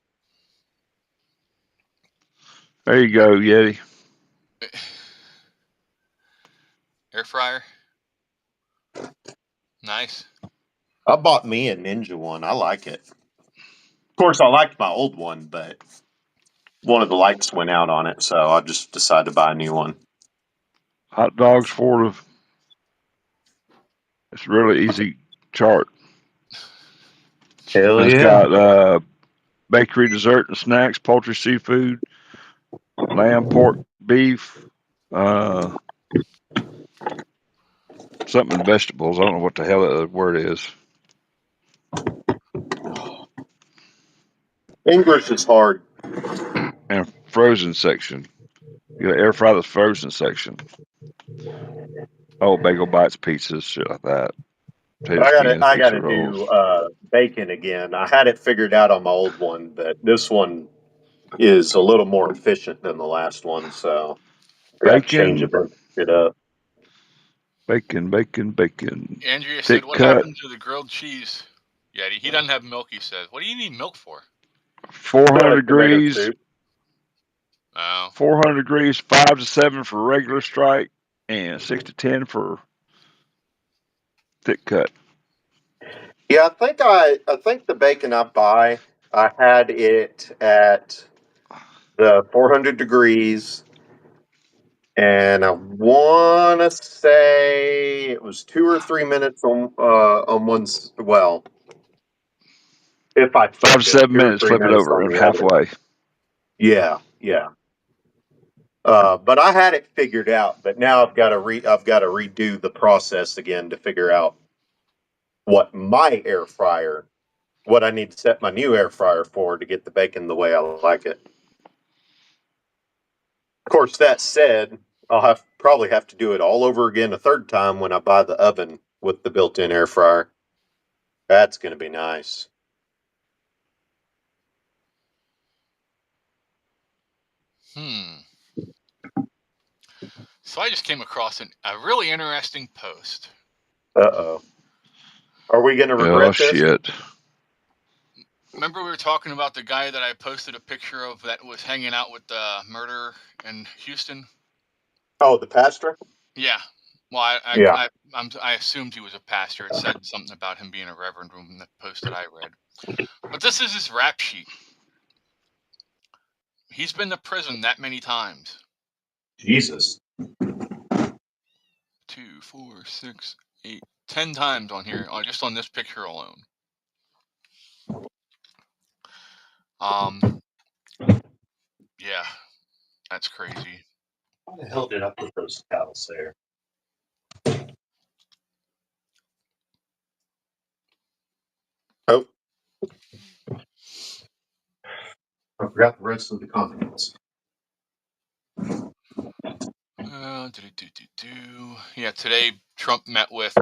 There you go, Yeti. Air fryer. Nice. I bought me a Ninja one. I like it. Of course, I liked my old one, but one of the lights went out on it, so I just decided to buy a new one. Hot dogs for the. It's a really easy chart. Hell It's yeah. got bakery, dessert, and snacks, poultry, seafood, lamb, pork, beef, something vegetables. I don't know what the hell the word is. English is hard. And frozen section. You got air fry the frozen section. Oh, bagel bites, pizzas, shit like that. Potato skins, I pizza gotta rolls. do bacon again. I had it figured out on my old one, but this one is a little more efficient than the last one, so I got to change a Bacon, bunch of shit up. bacon. Andrea said, Thick "What cut, happened to the grilled cheese?" Yeah, he doesn't have milk. He says, "What do you need milk for?" 400 Tomato degrees, soup. Oh, 400 degrees, 5 to 7 for regular strike, and 6 to 10 for thick cut. Yeah, I think the bacon I buy, I had it at the 400 degrees, and I want to say it was 2 or 3 minutes on one's. Well, if I 5 to flipped it, 7 two or minutes, three flip it minutes over on and the other. halfway. Yeah, yeah. But I had it figured out. But now I've got to redo the process again to figure out what what I need to set my new air fryer for to get the bacon the way I like it. Of course, that said, I'll probably have to do it all over again a third time when I buy the oven with the built-in air fryer. That's going to be nice. So I just came across a really interesting post. Uh-oh. Are we going to Oh, regret this? shit. Remember we were talking about the guy that I posted a picture of that was hanging out with the murderer in Houston? Oh, the pastor? Yeah. Well, Yeah. I assumed he was a pastor. It said something about him being a reverend in the post that I read. But this is his rap sheet. He's been to prison that many times. Jesus. 2, 4, 6, 8, 10 times on here, just on this picture alone. Yeah, that's crazy. Why the hell did I put those towels there? Oh. I forgot the rest of the comments. Yeah, today Trump met with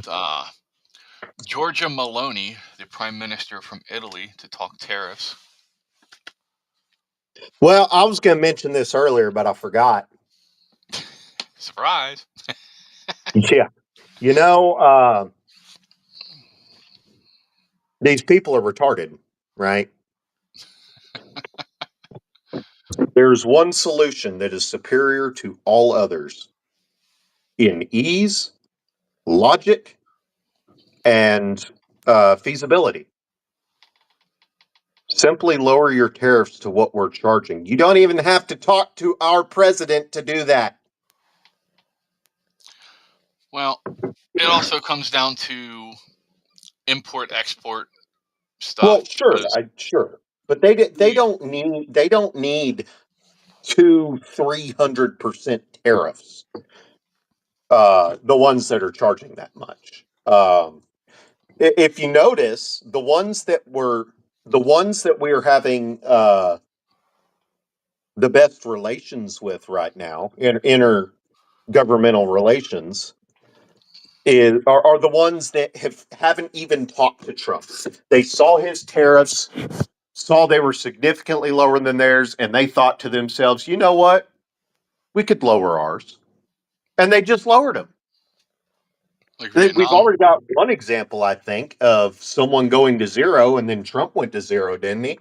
Giorgia Meloni, the prime minister from Italy, to talk tariffs. Well, I was going to mention this earlier, but I forgot. Surprise. Yeah. You know, these people are retarded, right? There's one solution that is superior to all others in ease, logic, and feasibility. Simply lower your tariffs to what we're charging. You don't even have to talk to our president to do that. Well, it also comes down to import-export Well, stuff. sure, but they don't need 200-300% tariffs. The ones that are charging that much. If you notice, the ones that we're having the best relations with right now in intergovernmental relations are the ones that haven't even talked to Trump. They saw his tariffs, saw they were significantly lower than theirs, and they thought to themselves, you know what? We could lower ours. And they just lowered them. Like We've Vietnam. already got one example, I think, of someone going to zero, and then Trump went to zero, didn't he?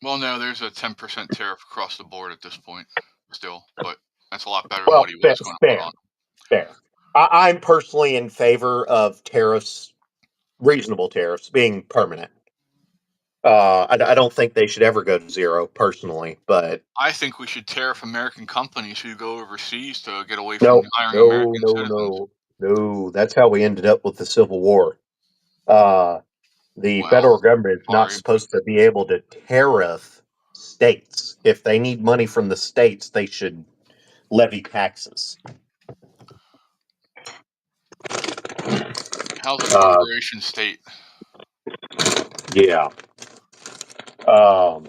Well, no, there's a 10% tariff across the board at this point, still, but that's a lot better than Well, what he was going to put fair, on. fair. I'm personally in favor of tariffs, reasonable tariffs, being permanent. I don't think they should ever go to zero, personally, but I think we should tariff American companies who go overseas to get away from no, hiring no, American no, citizens. no. That's how we ended up with the Civil War. The Well, federal government is not sorry, but supposed to be able to tariff states. If they need money from the states, they should levy taxes. how's a Uh, corporation state? yeah. Um,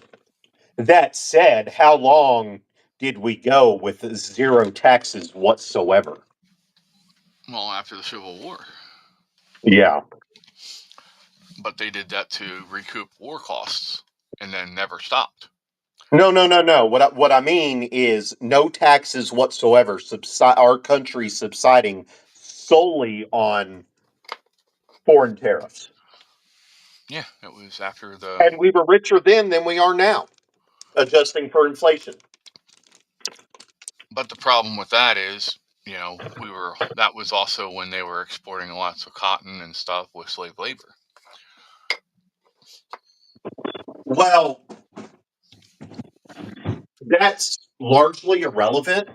that said, how long did we go with zero taxes whatsoever? Well, after the Civil War. Yeah. But they did that to recoup war costs and then never stopped. No. What I mean is no taxes whatsoever. Our country subsiding solely on foreign tariffs, Yeah, it was after the. and we were richer then than we are now, adjusting for inflation. But the problem with that is, that was also when they were exporting lots of cotton and stuff with slave labor. Well, that's largely irrelevant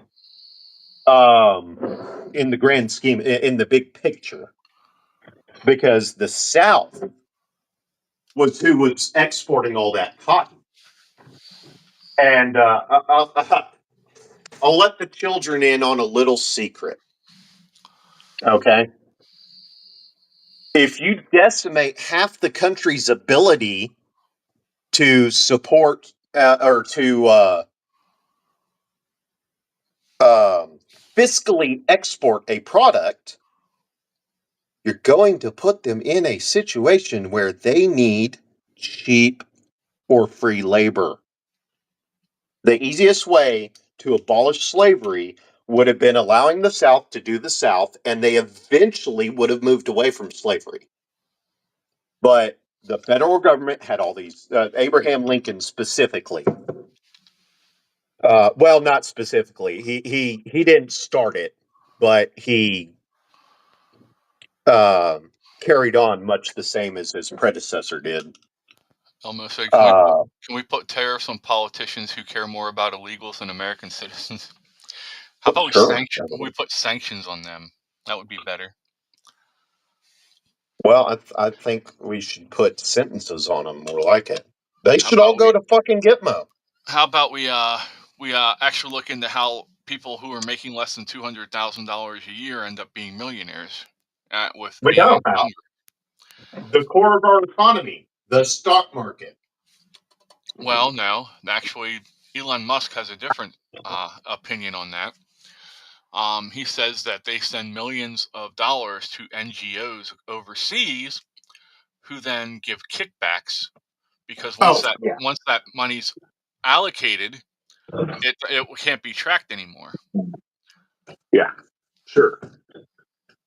in the grand scheme, in the big picture, because the South was who was exporting all that cotton. And I'll let the children in on a little secret. Okay. If you decimate half the country's ability to support or to fiscally export a product, you're going to put them in a situation where they need cheap or free labor. The easiest way to abolish slavery would have been allowing the South to do the South, and they eventually would have moved away from slavery. But the federal government had all these, Abraham Lincoln specifically. Well, not specifically. He didn't start it, but he carried on much the same as his predecessor did. Almost say, Uh, can we put tariffs on politicians who care more about illegals than American citizens? How about sure. we put sanctions on them? That would be better. Well, I think we should put sentences on them more like it. They How should all about go we to fucking Gitmo. how about we actually look into how people who are making less than $200,000 a year end up being millionaires with We being know how. encumbered. The core of our economy, the stock market. Well, no, actually, Elon Musk has a different opinion on that. He says that they send millions of dollars to NGOs overseas, who then give kickbacks because Oh, yeah. once that money's allocated, it can't be tracked anymore. Yeah, sure.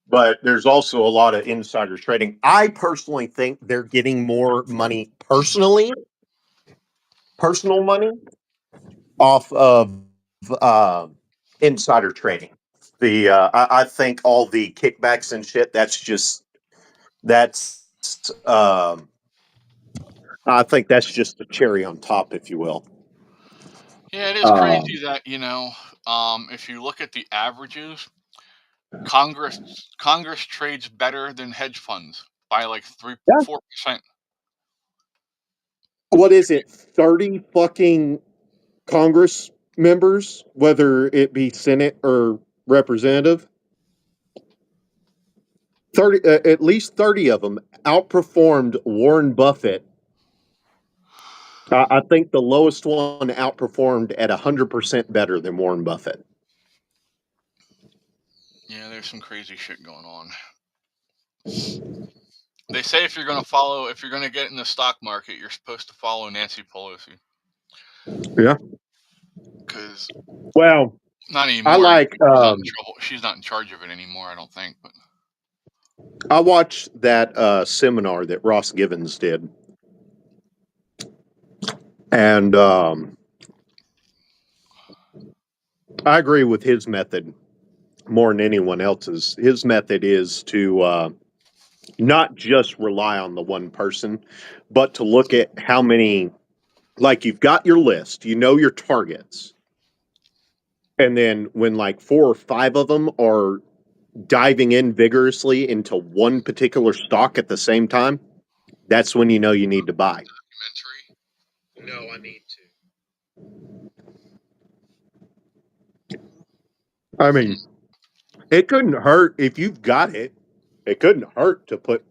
But there's also a lot of insider trading. I personally think they're getting more money personal money, off of insider trading. I think all the kickbacks and shit. That's I think that's just the cherry on top, if you will. Yeah, it is crazy that if you look at the averages, Congress Congress trades better than hedge funds by like Yeah. 4%. What is it? 30 fucking Congress members, whether it be Senate or representative. 30, at least 30 of them outperformed Warren Buffett. I think the lowest one outperformed at 100% better than Warren Buffett. Yeah, there's some crazy shit going on. They say if you're going to get in the stock market, you're supposed to follow Nancy Pelosi. Yeah. Because Well, not I anymore. like. She's not in trouble. She's not in charge of it anymore, I don't think. But I watched that seminar that Ross Givens did, And I agree with his method more than anyone else's. His method is to not just rely on the one person, but to look at how many, like you've got your list, you know your targets. And then when like 4 or 5 of them are diving in vigorously into one particular stock at the same time, that's when you know you need to buy. Documentary? No, I need to. I mean, it couldn't hurt if you've got it. It couldn't hurt to put,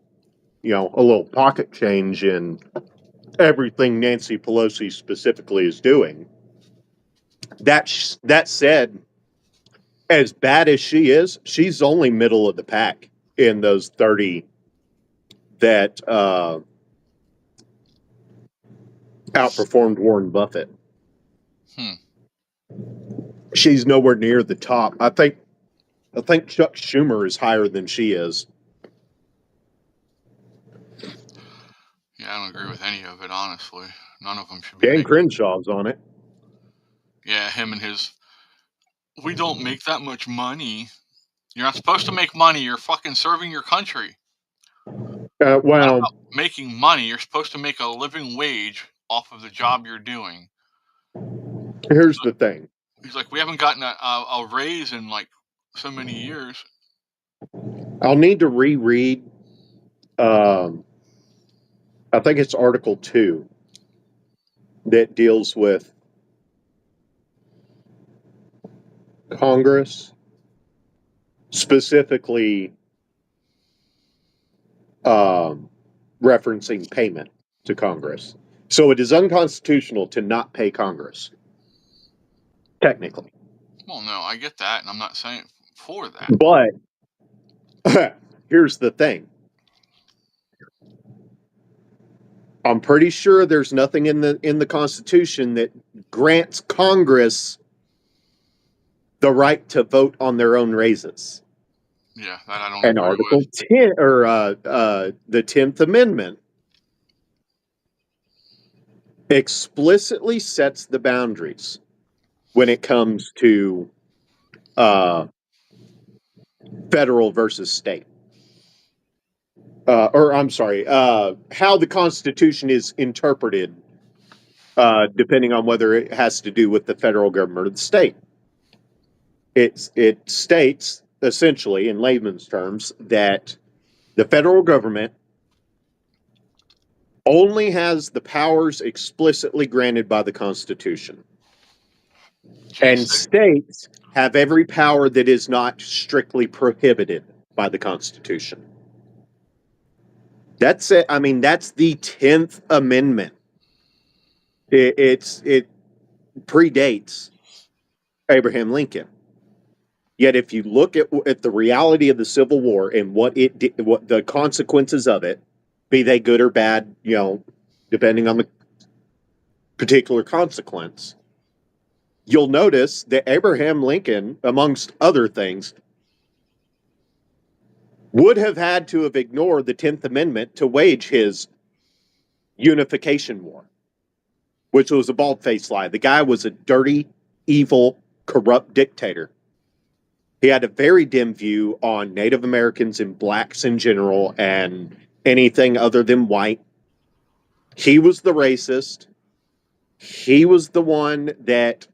a little pocket change in everything Nancy Pelosi specifically is doing. That said, as bad as she is, she's only middle of the pack in those 30 that outperformed Warren Buffett. She's nowhere near the top. I think Chuck Schumer is higher than she is. Yeah, I don't agree with any of it, honestly. None of them should be Dan making. Crenshaw's on it. Yeah, him and his. We don't make that much money. You're not supposed to make money. You're fucking serving your country. Well, Not about making money. You're supposed to make a living wage off of the job you're doing. Here's the thing. He's like, we haven't gotten a raise in like so many years. I'll need to reread. I think it's Article 2 that deals with Congress, specifically referencing payment to Congress. So it is unconstitutional to not pay Congress, technically. Well, no, I get that, and I'm not saying for that. But here's the thing. I'm pretty sure there's nothing in the Constitution that grants Congress the right to vote on their own raises. Yeah, that I don't And agree Article with. 10 or the 10th Amendment explicitly sets the boundaries when it comes to federal versus state. How the Constitution is interpreted, depending on whether it has to do with the federal government or the state. It states, essentially, in layman's terms, that the federal government only has the powers explicitly granted by the Constitution. And states have every power that is not strictly prohibited by the Constitution. That's it. I mean, that's the 10th Amendment. It predates Abraham Lincoln. Yet, if you look at the reality of the Civil War and what the consequences of it, be they good or bad, depending on the particular consequence, you'll notice that Abraham Lincoln, amongst other things, would have had to have ignored the 10th Amendment to wage his unification war, which was a bald-faced lie. The guy was a dirty, evil, corrupt dictator. He had a very dim view on Native Americans and blacks in general and anything other than white. He was the racist. He was the one that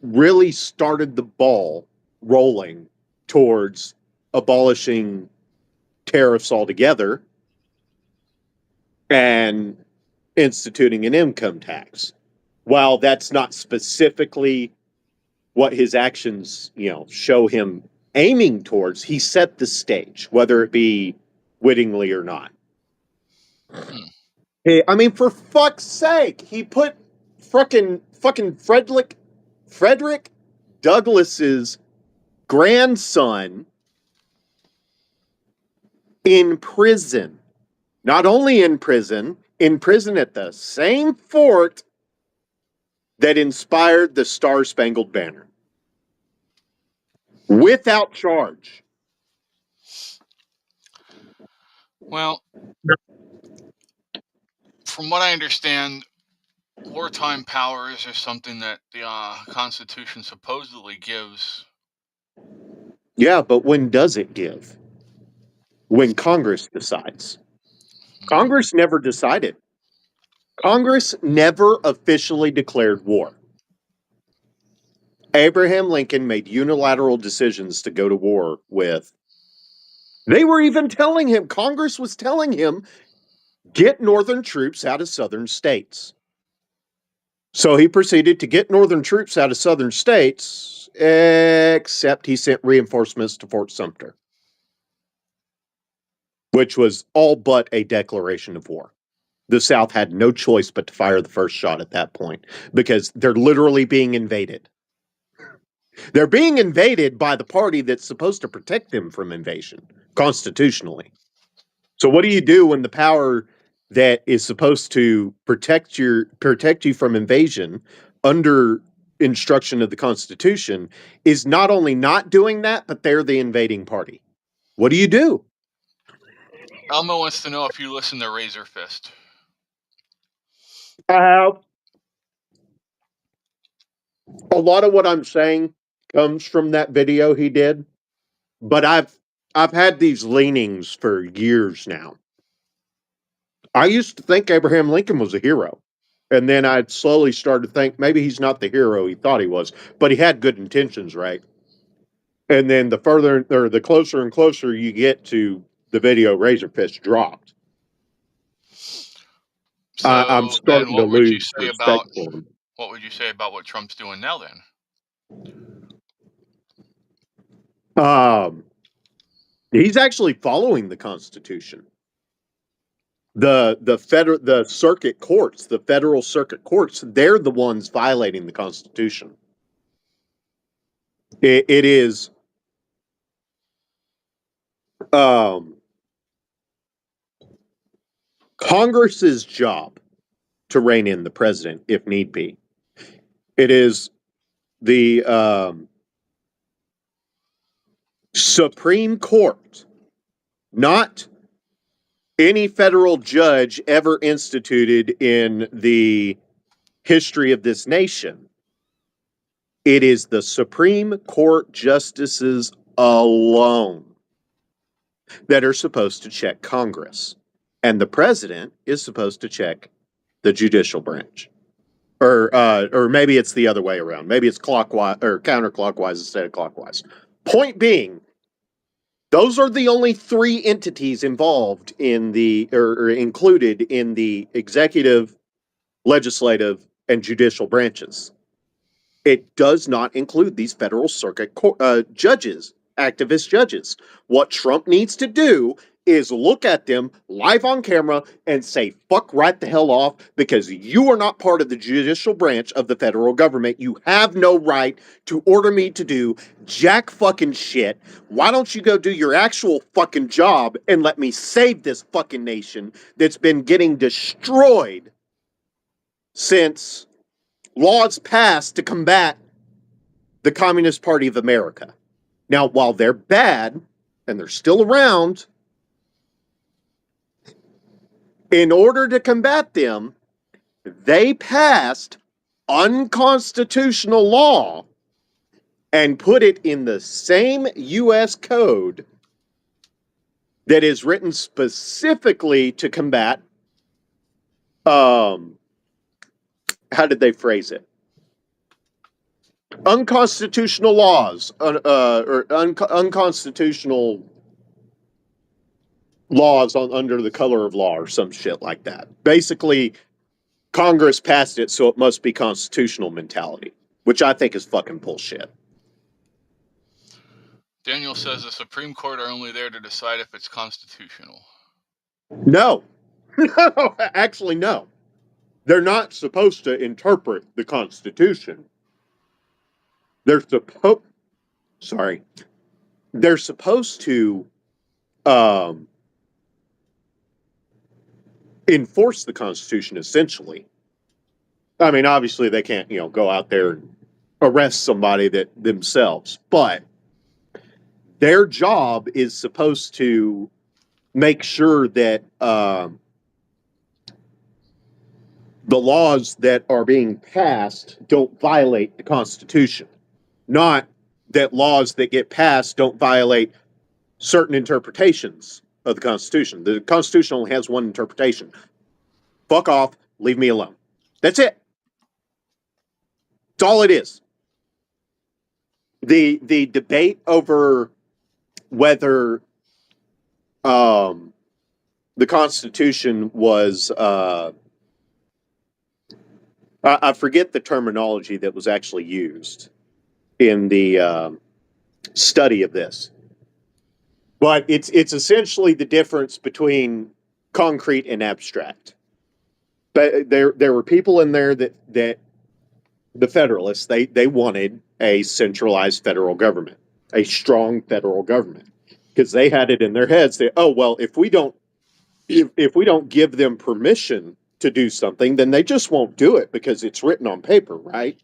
really started the ball rolling towards abolishing tariffs altogether and instituting an income tax. While that's not specifically what his actions, show him aiming towards, he set the stage, whether it be wittingly or not. Hey, I mean, for fuck's sake, he put fucking Frederick Douglass's grandson in prison. Not only in prison at the same fort that inspired the Star-Spangled Banner. Without charge. Well, from what I understand, wartime powers are something that the Constitution supposedly gives. Yeah, but when does it give? When Congress decides. Congress never decided. Congress never officially declared war. Abraham Lincoln made unilateral decisions to go to war with. They were even telling him, Congress was telling him, get Northern troops out of Southern states. So he proceeded to get Northern troops out of Southern states, except he sent reinforcements to Fort Sumter, which was all but a declaration of war. The South had no choice but to fire the first shot at that point because they're literally being invaded. They're being invaded by the party that's supposed to protect them from invasion constitutionally. So what do you do when the power that is supposed to protect you from invasion under instruction of the Constitution is not only not doing that, but they're the invading party? What do you do? Elmo wants to know if you listen to Razor Fist. I have. A lot of what I'm saying comes from that video he did, but I've had these leanings for years now. I used to think Abraham Lincoln was a hero. And then I slowly started to think maybe he's not the hero he thought he was, but he had good intentions, right? And then the further or the closer and closer you get to the video, Razor Fist dropped. So I'm then, starting to what would you lose say respect about for him. what Trump's doing now? Then He's actually following the Constitution. The circuit courts, the federal circuit courts, they're the ones violating the Constitution. It is Congress's job to rein in the president if need be. It is the Supreme Court, not any federal judge ever instituted in the history of this nation. It is the Supreme Court justices alone that are supposed to check Congress. And the president is supposed to check the judicial branch. Or maybe it's the other way around. Maybe it's clockwise or counterclockwise instead of clockwise. Point being, those are the only three entities involved in or included in the executive, legislative, and judicial branches. It does not include these federal circuit judges, activist judges. What Trump needs to do is look at them live on camera and say, fuck right the hell off, because you are not part of the judicial branch of the federal government. You have no right to order me to do jack fucking shit. Why don't you go do your actual fucking job and let me save this fucking nation that's been getting destroyed since laws passed to combat the Communist Party of America. Now, while they're bad and they're still around, in order to combat them, they passed unconstitutional law and put it in the same U.S. code that is written specifically to combat, how did they phrase it? Unconstitutional laws, or unconstitutional laws under the color of law or some shit like that. Basically, Congress passed it, so it must be constitutional mentality, which I think is fucking bullshit. Daniel says the Supreme Court are only there to decide if it's constitutional. No. No, actually, no. They're not supposed to interpret the Constitution. They're supposed to enforce the Constitution, essentially. I mean, obviously, they can't, go out there and arrest somebody themselves, but their job is supposed to make sure that the laws that are being passed don't violate the Constitution, not that laws that get passed don't violate certain interpretations of the Constitution. The Constitution only has one interpretation. Fuck off, leave me alone. That's it. That's all it is. The debate over whether the Constitution was I forget the terminology that was actually used in the study of this, but it's essentially the difference between concrete and abstract. But there were people in there that the Federalists they wanted a centralized federal government, a strong federal government, because they had it in their heads that, oh well, if we don't give them permission to do something, then they just won't do it because it's written on paper, right?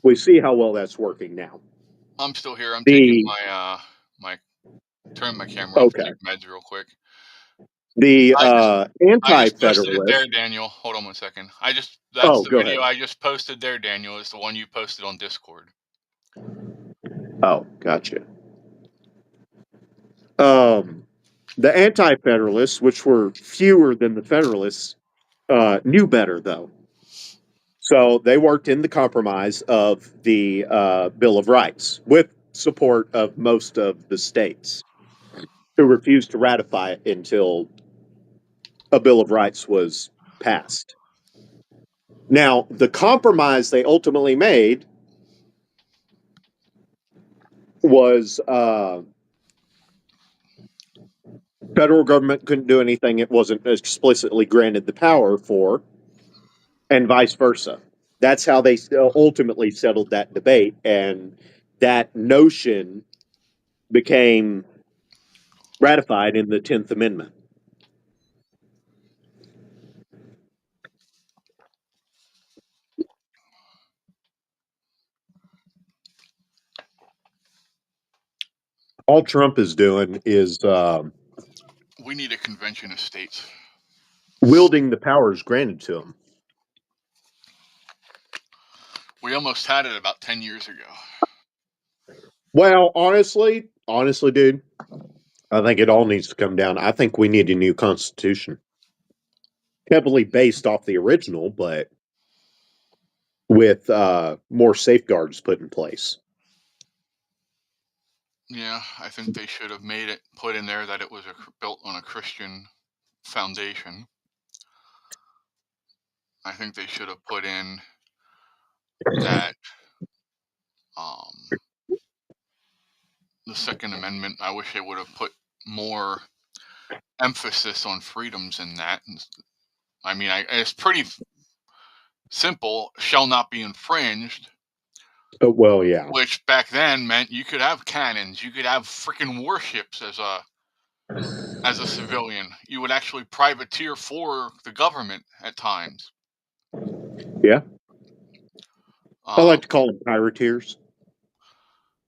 We see how well that's working now. I'm still here. I'm taking my turn my camera off. Okay. Take meds real quick. The I just posted it anti-federalist. there, Daniel. Hold on one second. That's Oh, the go video ahead. I just posted there, Daniel. Is the one you posted on Discord. Oh, gotcha. The anti-federalists, which were fewer than the federalists, knew better though. So they worked in the compromise of the Bill of Rights with support of most of the states who refused to ratify it until a Bill of Rights was passed. Now, the compromise they ultimately made was federal government couldn't do anything it wasn't explicitly granted the power for, and vice versa. That's how they ultimately settled that debate, and that notion became ratified in the 10th Amendment. All Trump is doing is We need a convention of states. wielding the powers granted to him. We almost had it about 10 years ago. Well, honestly, dude, I think it all needs to come down. I think we need a new constitution. Heavily based off the original, but with more safeguards put in place. Yeah, I think they should have put in there that it was built on a Christian foundation. I think they should have put in that the Second Amendment. I wish they would have put more emphasis on freedoms in that. I mean, it's pretty simple. Shall not be infringed. Well, yeah. Which back then meant you could have cannons, you could have freaking warships as a civilian. You would actually privateer for the government at times. Yeah. I like to call them pirateers.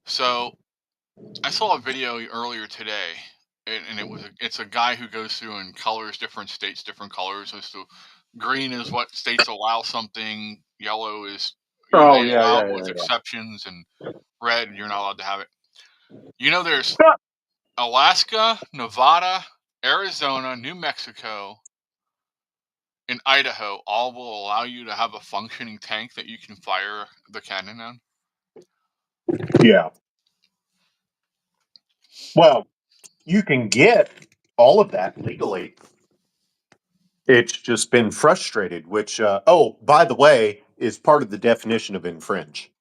So I saw a video earlier today, and it's a guy who goes through and colors different states, different colors. So green is what states allow something, yellow is with exceptions, and red you're not allowed to have it. There's Alaska, Nevada, Arizona, New Mexico, and Idaho all will allow you to have a functioning tank that you can fire the cannon on. Yeah. Well, you can get all of that legally. It's just been frustrated, which, by the way, is part of the definition of infringe.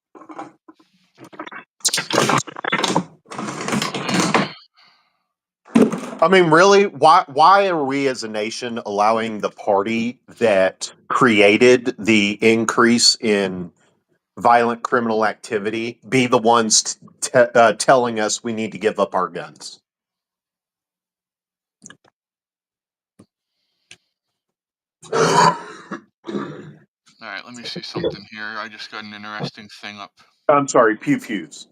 I mean, really, why are we as a nation allowing the party that created the increase in violent criminal activity be the ones telling us we need to give up our guns? All right, let me see something here. I just got an interesting thing up. I'm sorry, pew-pews.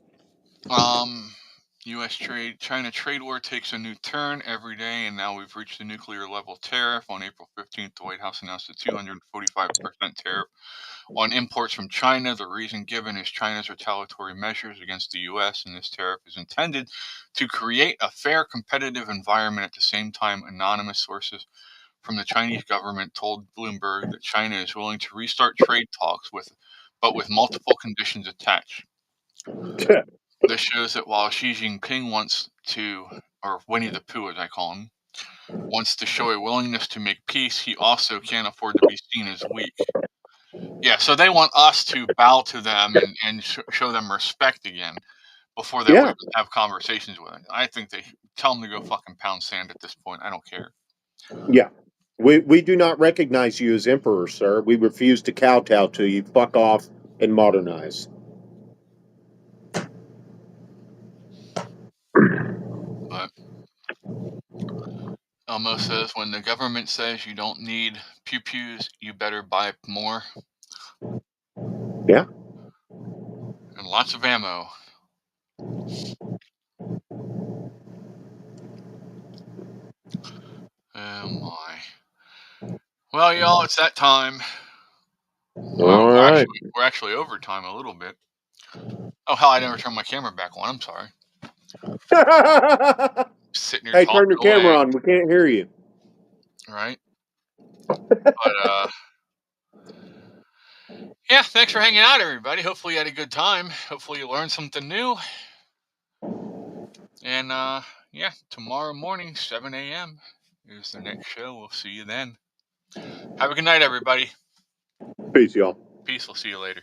U.S. China trade war takes a new turn every day, and now we've reached the nuclear level tariff. On April 15th, the White House announced a 245% tariff on imports from China. The reason given is China's retaliatory measures against the U.S., and this tariff is intended to create a fair, competitive environment. At the same time, anonymous sources from the Chinese government told Bloomberg that China is willing to restart trade talks but with multiple conditions attached. This shows that while Xi Jinping wants to, or Winnie the Pooh as I call him, wants to show a willingness to make peace, he also can't afford to be seen as weak. Yeah, so they want us to bow to them and show them respect again before they'll even have conversations with them. I think they tell them to go fucking pound sand at this point. I don't care. Yeah. We do not recognize you as emperor, sir. We refuse to kowtow to you. Fuck off and modernize. But Elmo says, when the government says you don't need pew-pews, you better buy more. Yeah. And lots of ammo. Oh my. Well, y'all, it's that time. Wow, All right. we're actually over time a little bit. Oh hell, I never turned my camera back on. I'm sorry. Sitting here Hey, talking turn your away. camera on. We can't hear you. Right. But yeah, thanks for hanging out, everybody. Hopefully you had a good time. Hopefully you learned something new. And yeah, tomorrow morning, 7 a.m. is the next show. We'll see you then. Have a good night, everybody. Peace, y'all. Peace. We'll see you later.